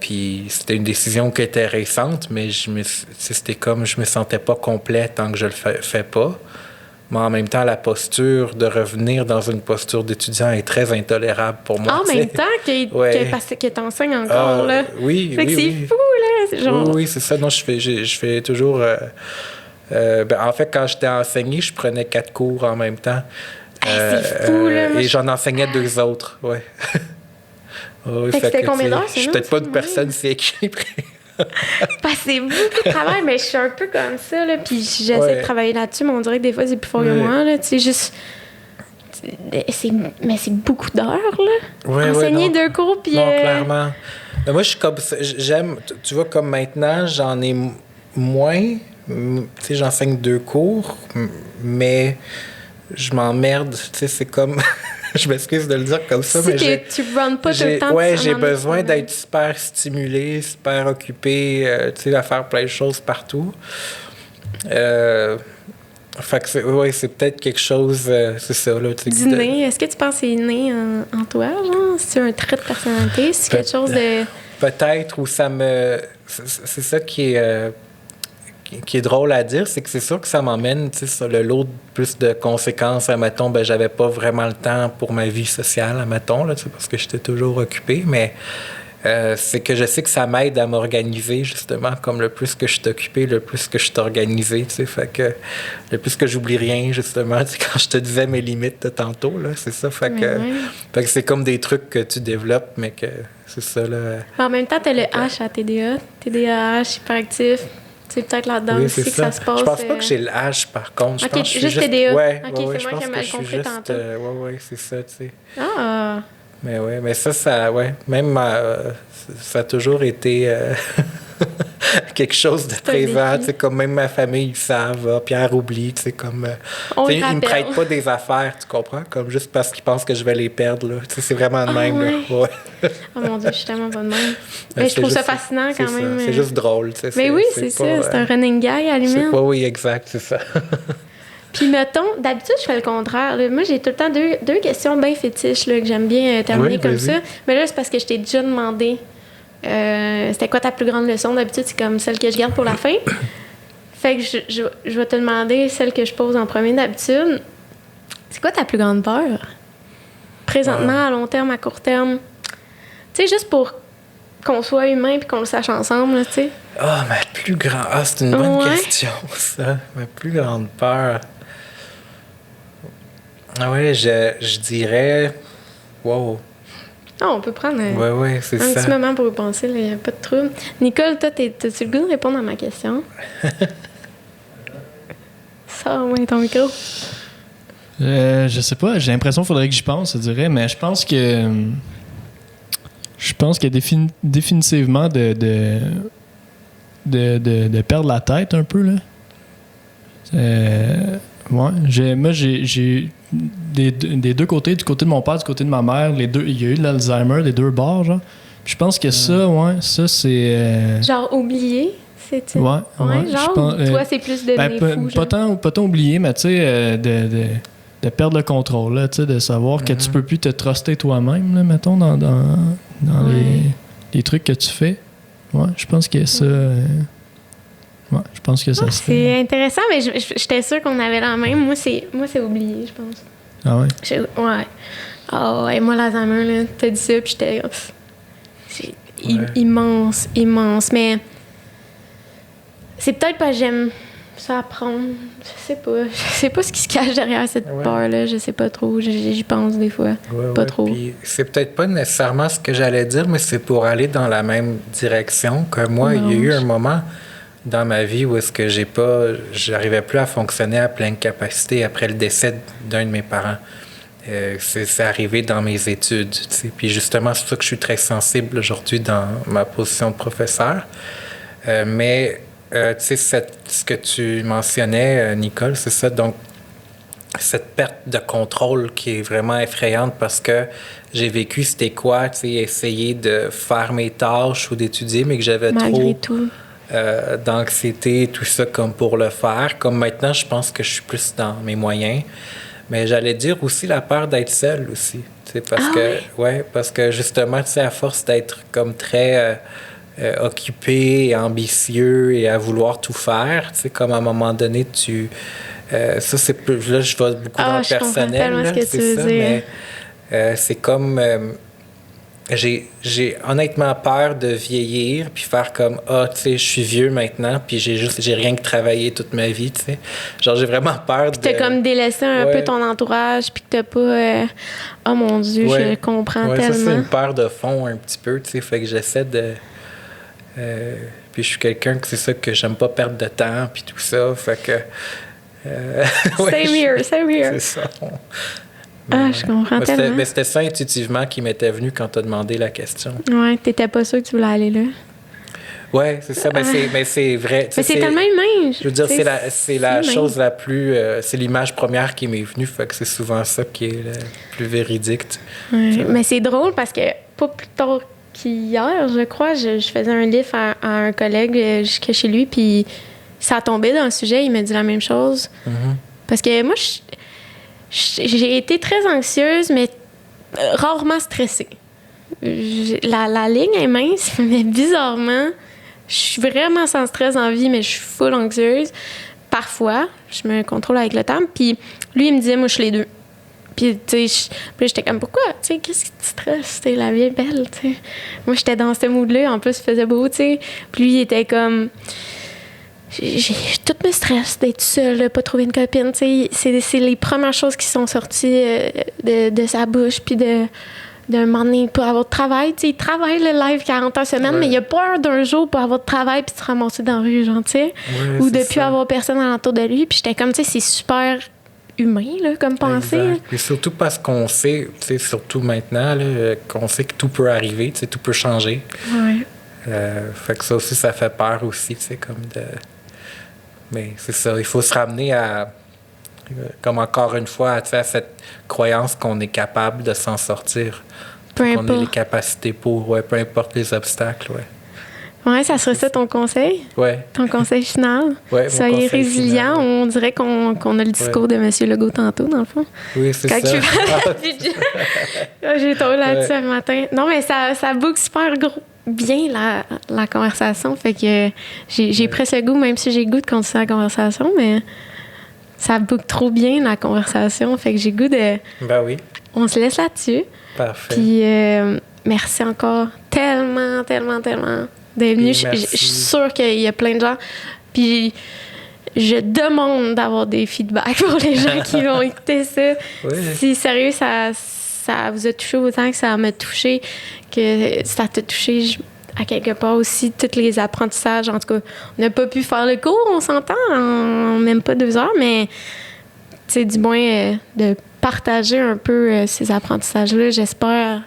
Puis c'était une décision qui était récente, mais c'était comme je me sentais pas complet tant que je le fais pas. Mais en même temps, la posture de revenir dans une posture d'étudiant est très intolérable pour moi. En même temps que t'enseignes encore, là. Oui, c'est fou, là. C'est genre... Oui, c'est ça. Non, je fais toujours... en fait, quand j'étais enseigné, je prenais 4 cours en même temps. C'est fou, là. Et j'en enseignais 2 autres, ouais. C'était combien d'heures? Je suis peut-être pas une personne si équilibrée. C'est beaucoup de travail, mais je suis un peu comme ça, là, puis j'essaie de travailler là-dessus, mais on dirait que des fois, c'est plus fort que moi, là, tu sais, juste... Mais c'est beaucoup d'heures, là. Enseigner 2 cours, puis... Non, clairement. Mais moi, je suis comme ça. J'aime... Tu vois, comme maintenant, j'en ai moins. Tu sais, j'enseigne 2 cours, mais je m'emmerde. Tu sais, c'est comme... Je m'excuse de le dire comme ça, mais tu runs pas tout le temps. Ouais, j'ai besoin d'être super stimulé, super occupé, tu sais, à faire plein de choses partout. Fait que c'est peut-être quelque chose, c'est ça, là. Dîner, est-ce que tu penses que c'est né en toi, genre? C'est un trait de personnalité? C'est quelque chose de... Peut-être, ou ça me... C'est ça qui est drôle à dire, c'est que c'est sûr que ça m'emmène sur le lot de plus de conséquences. Admettons, j'avais pas vraiment le temps pour ma vie sociale, admettons, là, parce que j'étais toujours occupé, mais c'est que je sais que ça m'aide à m'organiser, justement, comme le plus que je suis occupé, le plus que je suis organisé, fait que le plus que j'oublie rien, justement, quand je te disais mes limites de tantôt, là, c'est ça, fait que c'est comme des trucs que tu développes, mais que c'est ça, là. En même temps, t'as le H à TDA, TDAH, hyperactif. C'est peut-être là-dedans Oui, aussi c'est que ça se passe. Je pense pas que j'ai l'âge, par contre. Je OK, pense que je suis juste TDA. Ouais, OK, ouais, c'est moi qui ai mal compris tantôt. Ouais, c'est ça, tu sais. Ah! Mais ouais, mais ça, ouais. Même, ça a toujours été quelque chose de présent, tu sais, comme même ma famille, ils savent, Pierre oublie, tu sais, comme... On tu sais, le ils me rappelle. prêtent pas des affaires, tu comprends? Comme juste parce qu'ils pensent que je vais les perdre, là. Tu sais, c'est vraiment de même, ouais. là. Ouais. Oh mon Dieu, je suis tellement pas de même. Mais je trouve ça fascinant quand même. C'est juste drôle, tu sais. Mais oui, c'est ça. C'est un running gag à la limite. Oui, exact, c'est ça. Puis mettons, d'habitude, je fais le contraire. Là. Moi, j'ai tout le temps deux questions bien fétiches là, que j'aime bien terminer comme ça. Mais là, c'est parce que je t'ai déjà demandé c'était quoi ta plus grande leçon. D'habitude, c'est comme celle que je garde pour la fin. Fait que je vais te demander celle que je pose en premier d'habitude. C'est quoi ta plus grande peur? Présentement, à long terme, à court terme. Tu sais, juste pour qu'on soit humain puis qu'on le sache ensemble, tu sais. Ah, ma plus grande... Ah, c'est une bonne question, ça. Ma plus grande peur... Ah ouais, je dirais... Wow. Ah, on peut prendre un petit moment pour y penser, il n'y a pas de trouble. Nicole, toi, t'as-tu le goût de répondre à ma question? Sors-moi ton micro. Je sais pas, j'ai l'impression qu'il faudrait que j'y pense, je dirais, mais je pense que définitivement de perdre la tête un peu, là. Moi, j'ai des deux côtés, du côté de mon père, du côté de ma mère, il y a eu de l'Alzheimer, des deux bords, genre. Puis je pense que ça, c'est... Genre oublié, c'est-tu? Ouais, genre, toi, c'est plus de fou, pas tant oublié, mais tu sais, de perdre le contrôle, là, tu sais, de savoir que tu peux plus te truster toi-même, là, mettons, dans les trucs que tu fais. Ouais, je pense que ça... je pense que ça serait... C'est intéressant, mais j'étais sûre qu'on avait la même. Moi, c'est oublié, je pense. Ah ouais? Ouais. Ah ouais, moi, l'Alzheimer, là, t'as dit ça, puis j'étais... C'est immense. Mais c'est peut-être pas j'aime ça apprendre. Je sais pas ce qui se cache derrière cette peur-là. Je sais pas trop. J'y pense des fois. Pas trop. Puis c'est peut-être pas nécessairement ce que j'allais dire, mais c'est pour aller dans la même direction que moi. Il y a eu un moment dans ma vie où est-ce que j'arrivais plus à fonctionner à pleine capacité après le décès d'un de mes parents. C'est arrivé dans mes études, tu sais. Puis justement, c'est pour ça que je suis très sensible aujourd'hui dans ma position de professeur. Mais tu sais, ce que tu mentionnais, Nicole, c'est ça. Donc, cette perte de contrôle qui est vraiment effrayante parce que j'ai vécu c'était quoi, tu sais, essayer de faire mes tâches ou d'étudier, mais que j'avais malgré tout d'anxiété, tout ça comme pour le faire. Comme maintenant, je pense que je suis plus dans mes moyens. Mais j'allais dire aussi la peur d'être seule aussi. Tu sais, parce que justement, tu sais, à force d'être comme très occupé et ambitieux et à vouloir tout faire, tu sais, comme à un moment donné, ça, c'est plus... Là, je vais beaucoup dans le personnel, là, c'est ça, mais c'est comme... j'ai honnêtement peur de vieillir puis faire comme tu sais, je suis vieux maintenant puis j'ai rien que travaillé toute ma vie, tu sais. Genre, j'ai vraiment peur de... T'as comme délaissé un peu ton entourage puis que t'as pas... Oh mon Dieu, je comprends tellement. Ça, c'est une peur de fond un petit peu, tu sais, fait que j'essaie de... puis je suis quelqu'un que c'est ça que j'aime pas perdre de temps puis tout ça, fait que... same here. C'est ça. Je comprends tellement. Mais c'était ça intuitivement qui m'était venu quand tu as demandé la question. Ouais, t'étais pas sûr que tu voulais aller là. Ouais, c'est ça. Mais c'est vrai. Mais c'est tellement humain. Je veux dire, c'est la chose la plus... c'est l'image première qui m'est venue, fait que c'est souvent ça qui est le plus véridique. Ouais, mais c'est drôle parce que pas plus tard qu'hier, je crois, je faisais un livre à un collègue jusqu'à chez lui, puis ça a tombé dans le sujet, il m'a dit la même chose. Mm-hmm. Parce que moi, j'ai été très anxieuse, mais rarement stressée. La ligne est mince, mais bizarrement, je suis vraiment sans stress en vie, mais je suis full anxieuse. Parfois, je me contrôle avec le temps. Puis lui, il me disait, moi, je suis les deux. Puis, tu sais, j'étais comme, pourquoi? Tu sais, qu'est-ce qui te stresse? Tu sais, la vie est belle, tu sais. Moi, j'étais dans ce mood-là. En plus, il faisait beau, tu sais. Puis lui, il était comme... Tout me stresse d'être seule, de pas trouver une copine. C'est les premières choses qui sont sorties de sa bouche. Puis d'un moment donné pour avoir de travail. Tu sais, il travaille le live 40 heures semaine, mais il n'y a pas d'un jour pour avoir de travail puis se ramasser dans la rue, genre, tu sais. Ou de plus avoir personne alentour de lui. Puis j'étais comme, tu sais, c'est super humain, là, comme pensée. Et surtout parce qu'on sait, tu sais, surtout maintenant, là, qu'on sait que tout peut arriver, tu sais, tout peut changer. Ouais. Fait que ça aussi, ça fait peur aussi, tu sais, comme de... Mais c'est ça, il faut se ramener à, comme encore une fois, tu sais, à cette croyance qu'on est capable de s'en sortir. Peu qu'on ait les importe. capacités pour, peu importe les obstacles, Ouais, ça serait ça ton conseil? Ouais. Ton conseil final? Ouais, mon Soyez conseil résilient. final. On dirait qu'on a le discours de M. Legault tantôt, dans le fond. Oui, c'est Quand ça. J'ai tombé là-dessus le matin. Non, mais ça boucle super bien la conversation. Fait que j'ai presque le goût, même si j'ai le goût de continuer la conversation, mais ça boucle trop bien la conversation. Fait que j'ai le goût de... Ben oui, On se laisse là-dessus. parfait. Puis merci encore tellement d'être venu. Je Merci. suis sûre qu'il y a plein de gens. Puis je demande d'avoir des feedbacks pour les gens qui vont écouter ça. Oui. Si sérieux, ça vous a touché autant que ça m'a touché, que ça t'a touché à quelque part aussi, tous les apprentissages. En tout cas, on n'a pas pu faire le cours, on s'entend, en même pas 2 heures, mais tu sais, du moins de partager un peu ces apprentissages-là. J'espère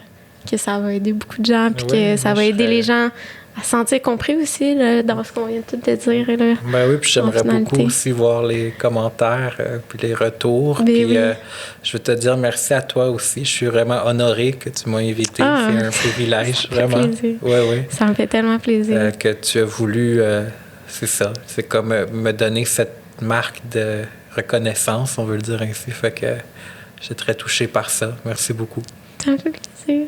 que ça va aider beaucoup de gens, puis que ça va aider les gens à se sentir compris aussi là, dans ce qu'on vient tout de dire. Là, Ben oui, puis j'aimerais finalité. beaucoup aussi voir les commentaires puis les retours. Ben Puis oui. je veux te dire merci à toi aussi. Je suis vraiment honorée que tu m'as invité. Ah, c'est un privilège, ça me fait vraiment. plaisir. Oui. Ça me fait tellement plaisir. Que tu as voulu, c'est ça. C'est comme me donner cette marque de reconnaissance, on veut le dire ainsi. Fait que j'étais très touchée par ça. Merci beaucoup. Ça me fait plaisir.